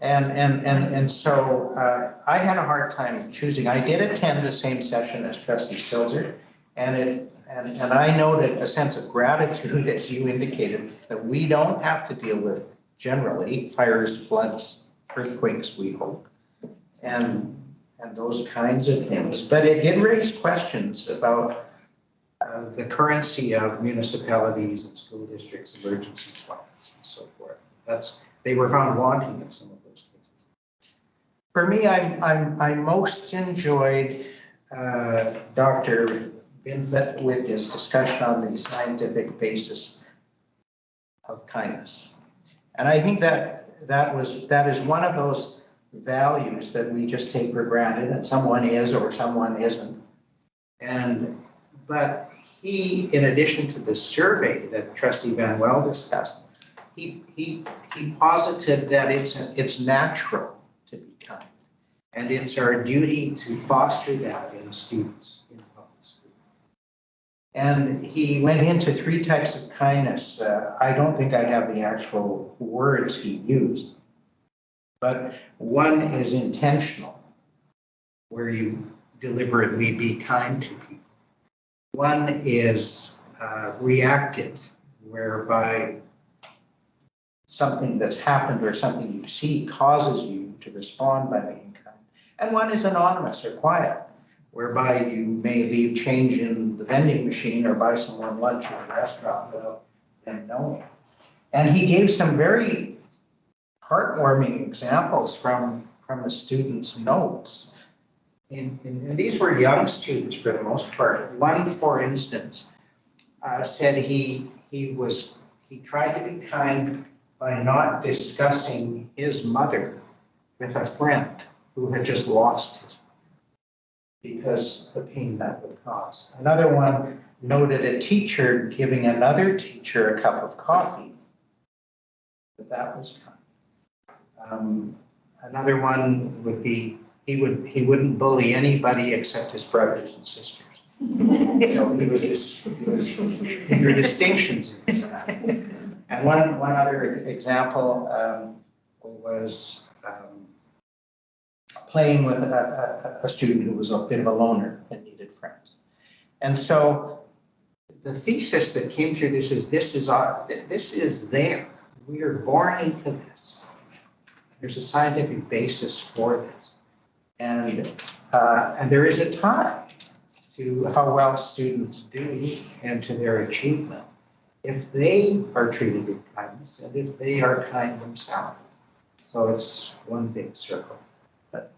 And so I had a hard time choosing. I did attend the same session as Trustee Stilzer, and I noted a sense of gratitude, as you indicated, that we don't have to deal with generally fires, floods, earthquakes, we hope, and those kinds of things. But it did raise questions about the currency of municipalities and school districts, emergency plans, and so forth. They were found wanting in some of those cases. For me, I most enjoyed Dr. Binfet with his discussion on the scientific basis of kindness. And I think that is one of those values that we just take for granted, and someone is or someone isn't. But he, in addition to the survey that Trustee Van Well discussed, he posited that it's natural to be kind, and it's our duty to foster that in students in public school. And he went into 3 types of kindness. I don't think I have the actual words he used, but one is intentional, where you deliberately be kind to people. One is reactive, whereby something that's happened or something you see causes you to respond by being kind. And one is anonymous or quiet, whereby you may leave change in the vending machine or buy someone lunch at a restaurant without them knowing. And he gave some very heartwarming examples from the students' notes. And these were young students for the most part. One, for instance, said he tried to be kind by not discussing his mother with a friend who had just lost his mother because of the pain that would cause. Another one noted a teacher giving another teacher a cup of coffee. That was kind. Another one would be he wouldn't bully anybody except his brothers and sisters. So he was figure distinctions into that. And one other example was playing with a student who was a bit of a loner and needed friends. And so the thesis that came through this is there. We are born into this. There's a scientific basis for this. And there is a time to how well students do and to their achievement if they are treated with kindness and if they are kind themselves. So it's one big circle. But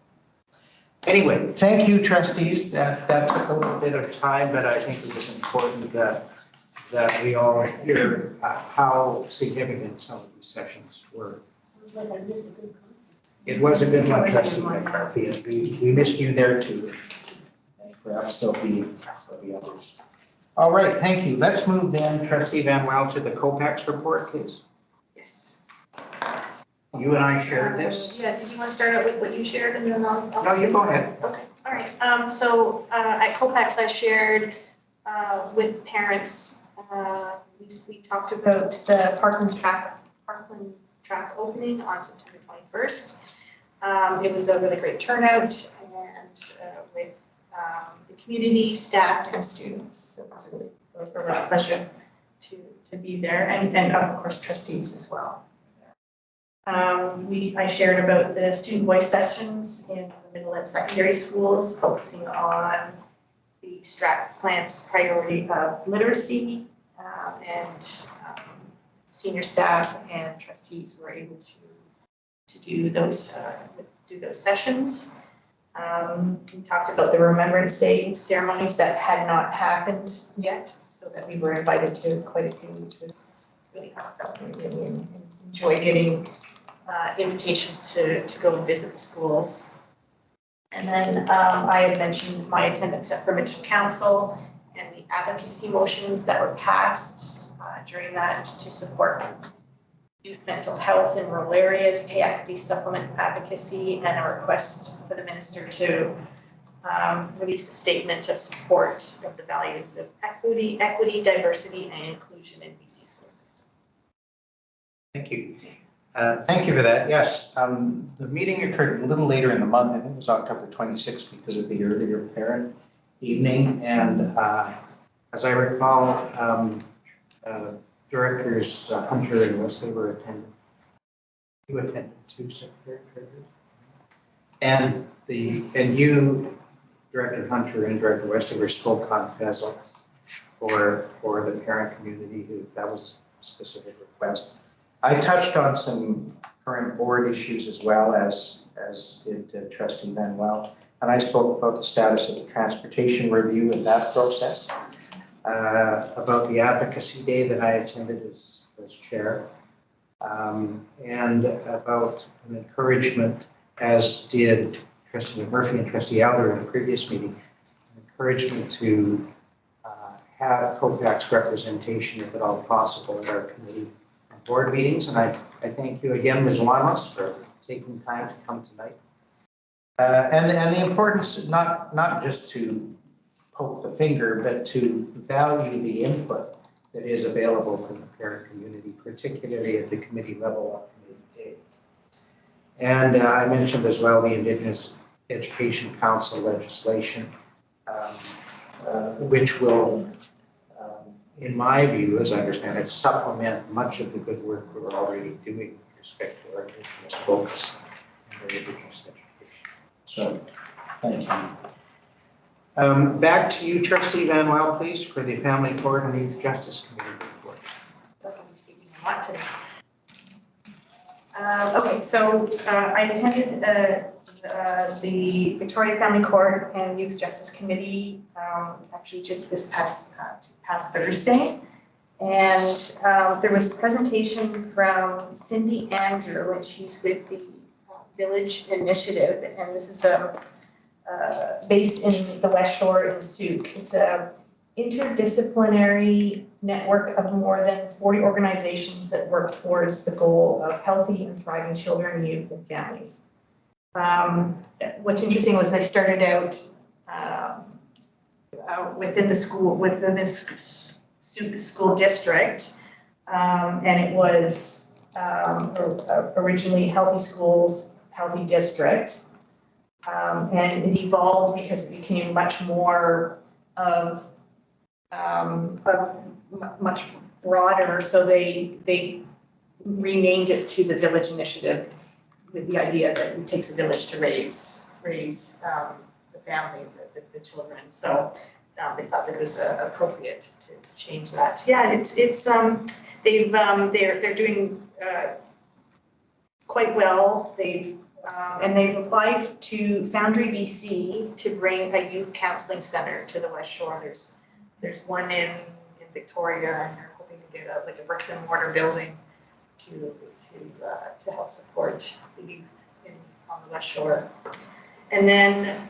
anyway, thank you, trustees. That took a little bit of time, but I think it was important that we all hear how significant some of these sessions were. Sounds like I missed a good conference. It was a good one, Trustee McCarthy, and we missed you there too. And perhaps there'll be others. All right, thank you. Let's move then, Trustee Van Wel, to the COPAX report, please. Yes. You and I shared this. Yeah, did you want to start out with what you shared and then I'll? No, you go ahead. Okay, all right. So at COPAX, I shared with parents, we talked about the Parkland track opening on September 21st. It was a really great turnout and with the community, staff, and students. So it was a real pleasure to be there, and of course trustees as well. I shared about the student voice sessions in the middle and secondary schools, focusing on the STRAT plan's priority of literacy, and senior staff and trustees were able to do those sessions. We talked about the Remembrance Day ceremonies that had not happened yet, so that we were invited to quite a few, which was really heartfelt, and really enjoy getting invitations to go and visit the schools. And then I had mentioned my attendance at provincial council and the advocacy motions that were passed during that to support youth mental health in rural areas, pay equity supplement advocacy, and a request for the minister to release a statement of support of the values of equity, diversity, and inclusion in BC school system. Thank you. Thank you for that. Yes, the meeting occurred a little later in the month. I think it was October 26th because of the earlier parent evening. And as I recall, Directors Hunter and Westover attended. You attended too, Secretary Treasurer. And you, Director Hunter and Director Westover, spoke on FESL for the parent community who that was a specific request. I touched on some current board issues as well as did Trustee Van Wel, and I spoke about the status of the transportation review in that process, about the advocacy day that I attended as chair, and about an encouragement, as did Trustee McMurphy and Trustee Elder in the previous meeting, an encouragement to have COPAX representation, if at all possible, at our committee and board meetings. And I thank you again, Ms. Lamas, for taking time to come tonight. And the importance, not just to poke the finger, but to value the input that is available from the parent community, particularly at the committee level on committee day. And I mentioned as well the Indigenous Education Council legislation, which will, in my view, as I understand it, supplement much of the good work we're already doing with respect to our Indigenous focus and our Indigenous education. So, thank you. Back to you, Trustee Van Wel, please, for the Family Court and Youth Justice Committee report. Definitely speaking a lot today. Okay, so I attended the Victoria Family Court and Youth Justice Committee actually just this past Thursday. And there was a presentation from Cindy Andrew, and she's with the Village Initiative, and this is based in the West Shore in Souk. It's a interdisciplinary network of more than 40 organizations that work towards the goal of healthy and thriving children, youth, and families. What's interesting was I started out within this Souk school district, and it was originally Healthy Schools, Healthy District, and it evolved because it became much more of much broader, so they renamed it to the Village Initiative with the idea that it takes a village to raise the family, the children. So they thought that it was appropriate to change that. Yeah, they're doing quite well. They've applied to Foundry BC to bring a youth counseling center to the West Shore. There's one in Victoria, and they're hoping to get a bricks and mortar building to help support the youth on the West Shore. And then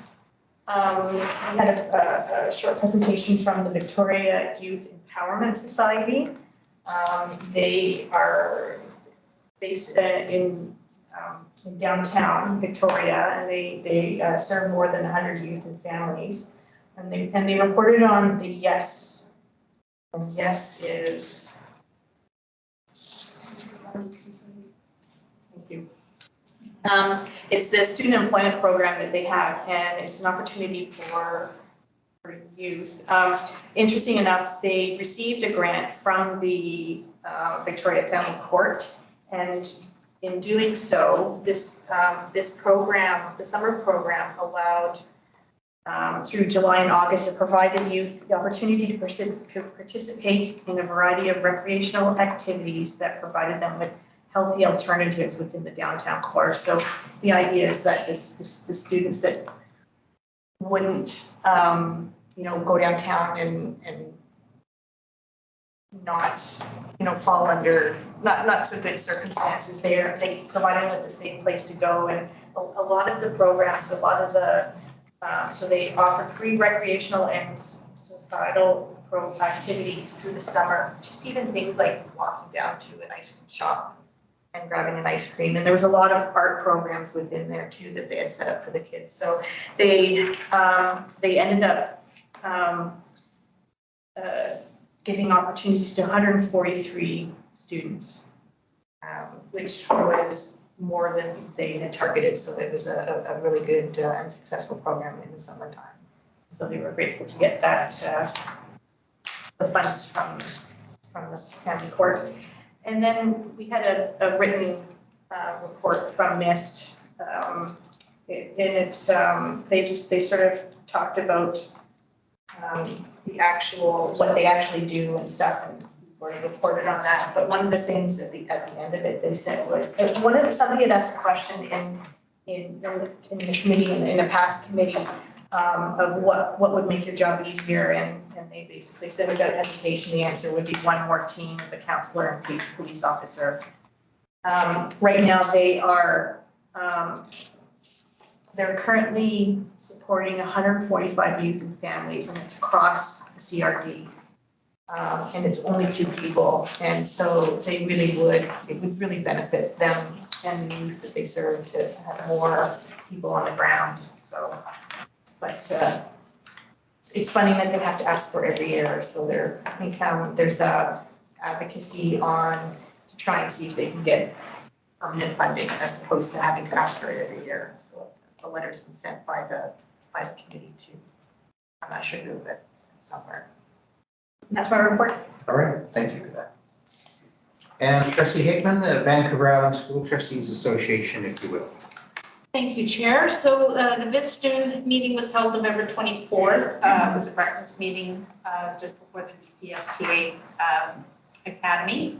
we had a short presentation from the Victoria Youth Empowerment Society. They are based in downtown Victoria, and they serve more than 100 youth and families. And they reported on the YES. And YES is, thank you. It's the student employment program that they have, and it's an opportunity for youth. Interesting enough, they received a grant from the Victoria Family Court, and in doing so, this program, the summer program, allowed through July and August, it provided youth the opportunity to participate in a variety of recreational activities that provided them with healthy alternatives within the downtown core. So the idea is that the students that wouldn't, go downtown and not, fall under not so good circumstances, they provide them with a safe place to go. And a lot of the programs, so they offer free recreational and societal activities through the summer, just even things like walking down to an ice cream shop and grabbing an ice cream. And there was a lot of art programs within there too that they had set up for the kids. So they ended up giving opportunities to 143 students, which was more than they had targeted. So it was a really good and successful program in the summertime. So they were grateful to get that, the funds from the family court. And then we had a written report from NIST. And it's, they sort of talked about what they actually do and stuff, and we reported on that. But one of the things at the end of it, they said was, somebody had asked a question in the committee, in a past committee, of what would make your job easier, and they basically said without hesitation, the answer would be one more team of a counselor and police officer. Right now they are, they're currently supporting 145 youth and families, and it's across the CRD. And it's only 2 people, and so it would really benefit them and the youth that they serve to have more people on the ground. So, but it's funding that they have to ask for every year, so there, I think, there's a advocacy on to try and see if they can get permanent funding as opposed to having to ask for it every year. So the letter's been sent by the committee to, I'm not sure who, but somewhere. And that's my report. All right, thank you for that. And trustee Hickman, the Vancouver Island School Trustees Association, if you will. Thank you, Chair. So the VISTA meeting was held November 24th. It was a breakfast meeting just before the BCSTA Academy.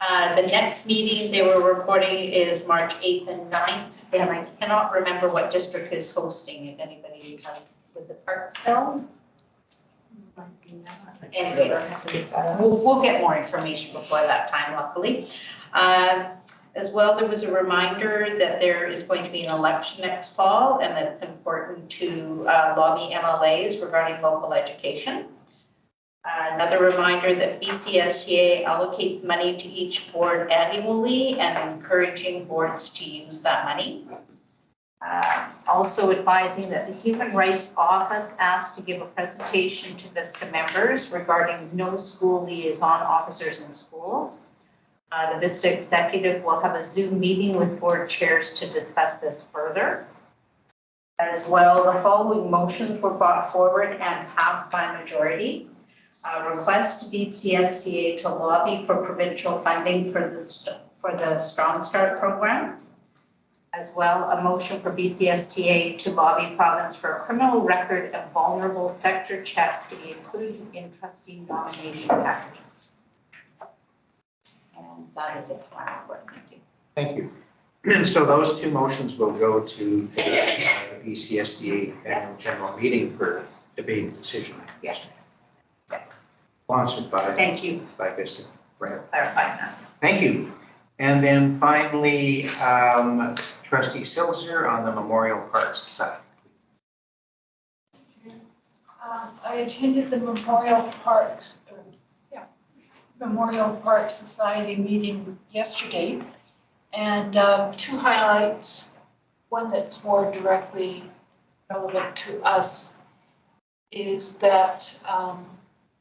The next meeting they were reporting is March 8th and 9th, and I cannot remember what district is hosting, if anybody has, was it Parksville? Anyway, we'll get more information before that time, luckily. As well, there was a reminder that there is going to be an election next fall and that it's important to lobby MLAs regarding local education. Another reminder that BCSTA allocates money to each board annually and encouraging boards to use that money. Also advising that the Human Rights Office asked to give a presentation to VISTA members regarding no school liaison officers in schools. The VISTA executive will have a Zoom meeting with board chairs to discuss this further. As well, the following motions were brought forward and passed by majority. A request to BCSTA to lobby for provincial funding for the Strong Start program. As well, a motion for BCSTA to lobby province for a criminal record and vulnerable sector check to be included in trustee nomination packages. And that is it for my report. Thank you. Thank you. And so those two motions will go to the BCSTA annual general meeting for debate and decision. Yes. Sponsored by. Thank you By VISTA. Right. for clarifying that. Thank you. And then finally, trustee Silzer on the Memorial Park Society. I attended the Memorial Park Society meeting yesterday, and two highlights. One that's more directly relevant to us is that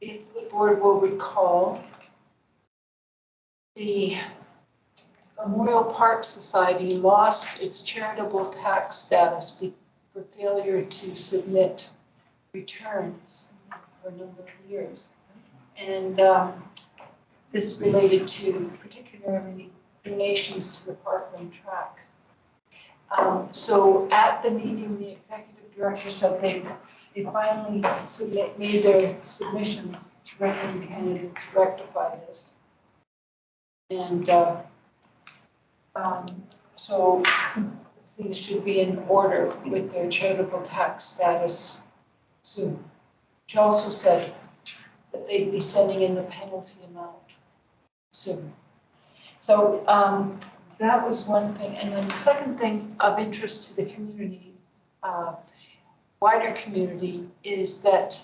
if the board will recall, the Memorial Park Society lost its charitable tax status for failure to submit returns for a number of years. And this related to particularly donations to the Parkland track. So at the meeting, the executive director said they finally made their submissions to Revenue Canada to rectify this. And so things should be in order with their charitable tax status soon. She also said that they'd be sending in the penalty amount soon. So that was one thing. And then the second thing of interest to the community, wider community, is that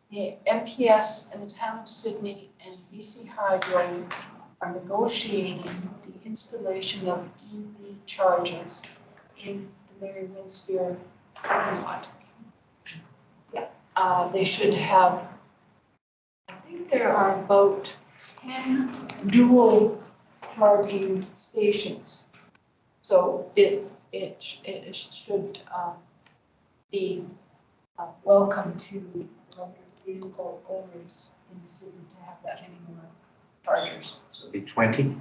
the MPS and the town of Sydney and BC Hydro are negotiating the installation of EV chargers in the Mary Winspear parking lot. They should have, I think there are about 10 dual charging stations. So it should be welcome to electric vehicle owners in the city to have that many more chargers. So it'll be 20.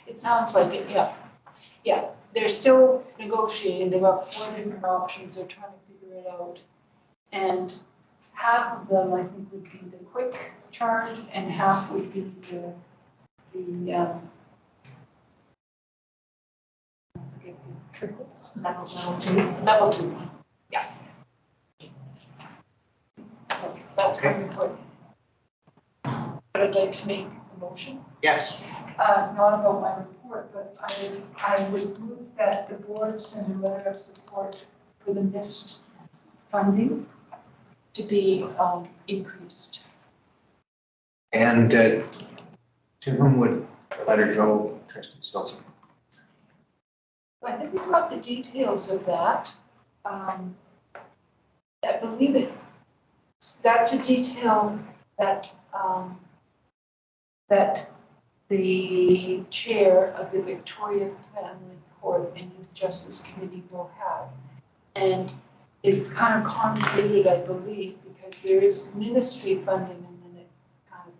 It sounds like it, yeah. Yeah, they're still negotiating. They've got 4 different options. They're trying to figure it out. And half of them, I think, would be the quick charge and half would be the trickle. Level two. Yeah. So that's my report. But I'd like to make a motion. Yes. Not about my report, but I would move that the board send a letter of support for the missed funding to be increased. And to whom would the letter go, trustee Silzer? I think we've got the details of that. I believe believe it, that's a detail that, that the chair of the Victoria Family Court and Youth Justice Committee will have. And it's kind of convoluted, I believe, because there is ministry funding and then it kind of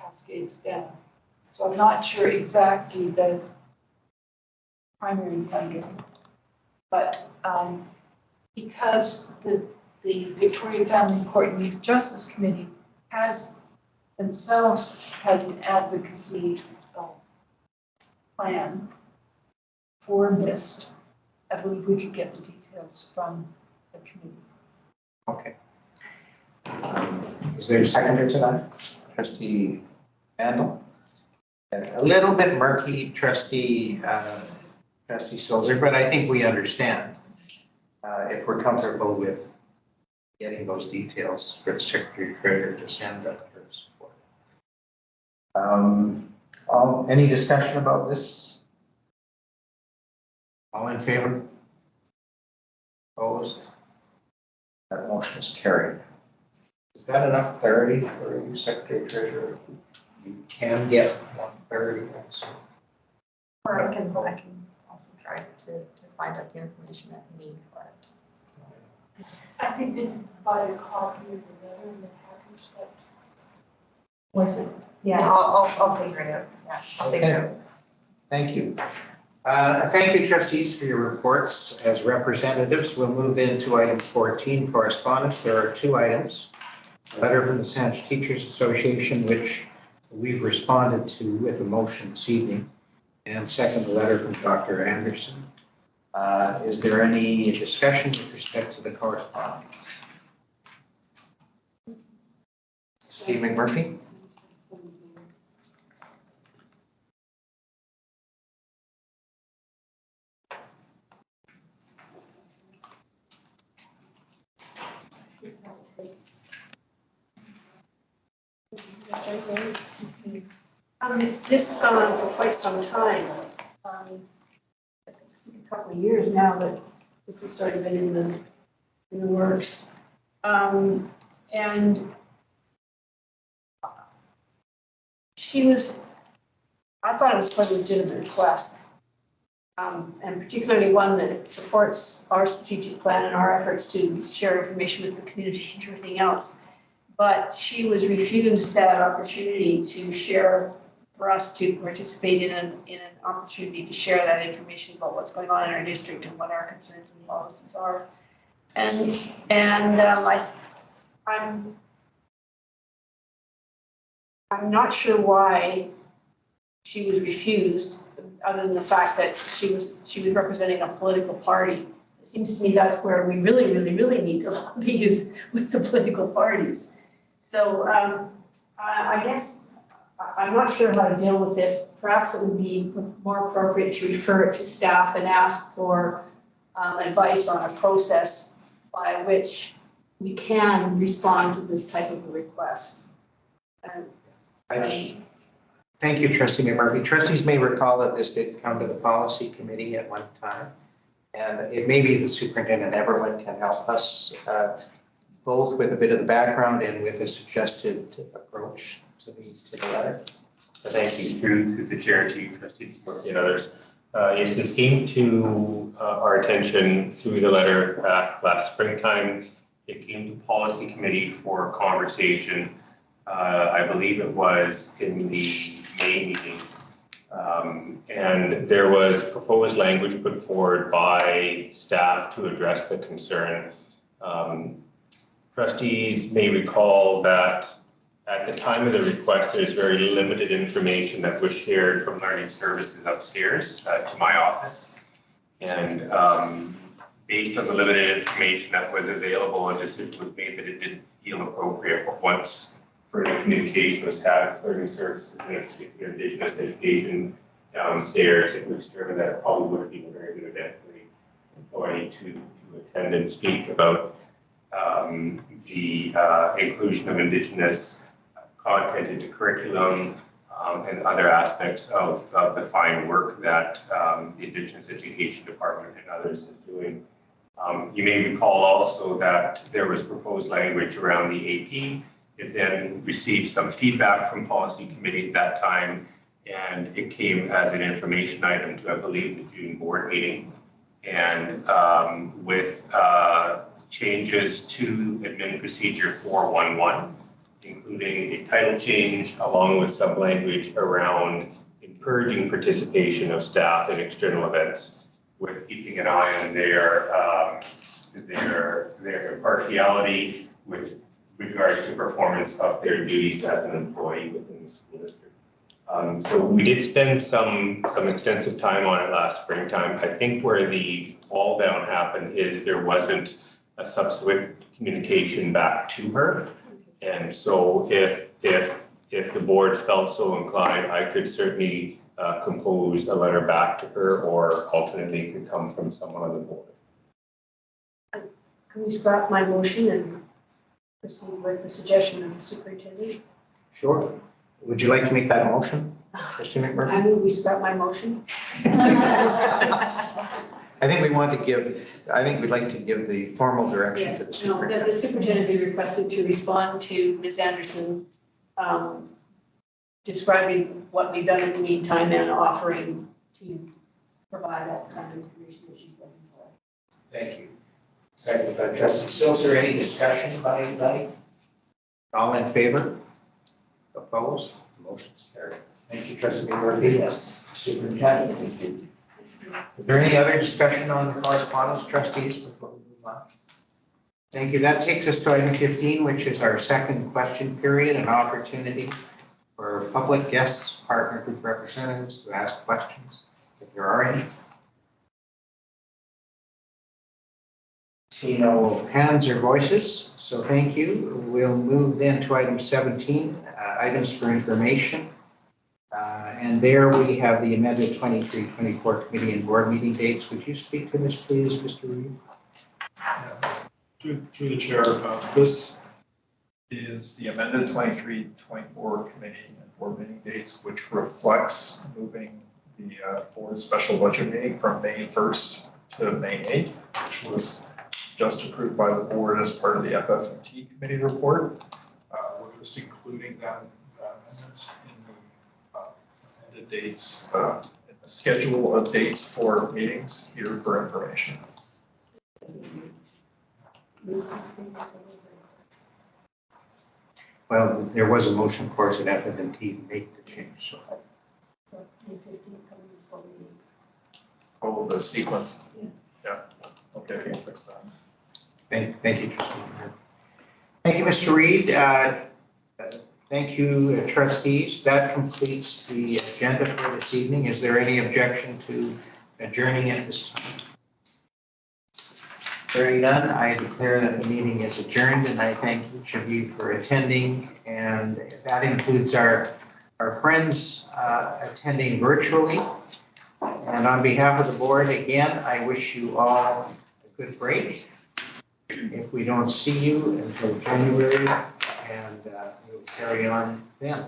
cascades down. So I'm not sure exactly the primary funder. But because the Victoria Family Court and Youth Justice Committee has themselves had an advocacy plan for this, I believe we could get the details from the committee. Okay. Is there a seconder to that? Trustee Vandal? A little bit murky, Trustee Sulzer, but I think we understand. If we're comfortable with getting those details for the Secretary Treasurer to send up for support. Any discussion about this? All in favor? Opposed? That motion is carried. Is that enough clarity for you, Secretary Treasurer? You can get more clarity. Or I can also try to find out the information that we need for it. I think they did provide a copy of the letter in the package that. Listen, yeah, I'll figure it out. Yeah, I'll figure it out. Thank you. Thank you, trustees, for your reports as representatives. We'll move into item 14, correspondence. There are two items. A letter from the Saanich Teachers Association, which we've responded to with a motion this evening, and second, a letter from Dr. Anderson. Is there any discussion with respect to the correspondence? Steve McMurphy? This has gone on for quite some time. A couple of years now, but this has sort of been in the works. And I thought it was quite a legitimate request. And particularly one that supports our strategic plan and our efforts to share information with the community and everything else. But she was refused that opportunity to share, for us to participate in an opportunity to share that information about what's going on in our district and what our concerns and policies are. I'm not sure why she was refused, other than the fact that she was representing a political party. It seems to me that's where we really need to lobby, is with the political parties. So I guess I'm not sure how to deal with this. Perhaps it would be more appropriate to refer it to staff and ask for advice on a process by which we can respond to this type of a request. Thank you, Trustee McMurphy. Trustees may recall that this did come to the policy committee at one time. And it may be the superintendent Everyone can help us both with a bit of the background and with a suggested approach to the letter. Thank you through to the chair, to you, trustees, and others. Yes, this came to our attention through the letter back last springtime. It came to policy committee for conversation. I believe it was in the May meeting. And there was proposed language put forward by staff to address the concern. Trustees may recall that at the time of the request, there's very limited information that was shared from learning services upstairs to my office. And based on the limited information that was available, a decision was made that it didn't feel appropriate. But once further communication was had with learning services, and in particular Indigenous education downstairs, it was determined that it probably would have been a very good event for the employee to attend and speak about the inclusion of Indigenous content into curriculum and other aspects of the fine work that the Indigenous Education Department and others is doing You may recall also that there was proposed language around the AP. It then received some feedback from policy committee at that time, and it came as an information item to, I believe, the June board meeting. And with changes to admin procedure 411, including a title change along with some language around encouraging participation of staff in external events, with keeping an eye on their impartiality with regards to performance of their duties as an employee within the school district. So we did spend some extensive time on it last springtime. I think where the fall down happened is there wasn't a subsequent communication back to her. And so if the board felt so inclined, I could certainly compose a letter back to her, or alternately it could come from someone on the board. Can we scrap my motion and proceed with the suggestion of the superintendent? Sure. Would you like to make that a motion, Trustee McMurphy? I move we scrap my motion. I think we'd like to give the formal direction to the Yes, no, superintendent. the superintendent be requested to respond to Ms. Anderson, describing what we've done in the meantime and offering to provide that kind of information that she's looking for. Thank you. Second by Trustee Stills. Any discussion by anybody? All in favor? Opposed? Motion's carried. Thank you, Trustee McMurphy. Yes. Superintendent. Is there any other discussion on the correspondence, trustees, before we move on? Thank you. That takes us to item 15, which is our second question period, an opportunity for public guests, partner group representatives to ask questions, if there are any. See no hands or voices, so thank you. We'll move then to item 17, items for information. And there we have the amended 23-24 committee and board meeting dates. Would you speak to this, please, Mr. Reid? Through the chair, this is the amended 23-24 committee and board meeting dates, which reflects moving the board special budget meeting from May 1st to May 8th, which was just approved by the board as part of the FF&T committee report. We're just including that amendments in the amended dates, in the schedule of dates for meetings here for information. Well, there was a motion, of course, at FF&T to make the change, so. Oh, the sequence. Yeah. Okay, we can fix that. Thank you, Trustee. Thank you, Mr. Reid. Thank you, trustees. That completes the agenda for this evening. Is there any objection to adjourning at this time? Hearing none, I declare that the meeting is adjourned, and I thank each of you for attending. And that includes our friends attending virtually. And on behalf of the board, again, I wish you all a good break. If we don't see you until January, and we'll carry on then.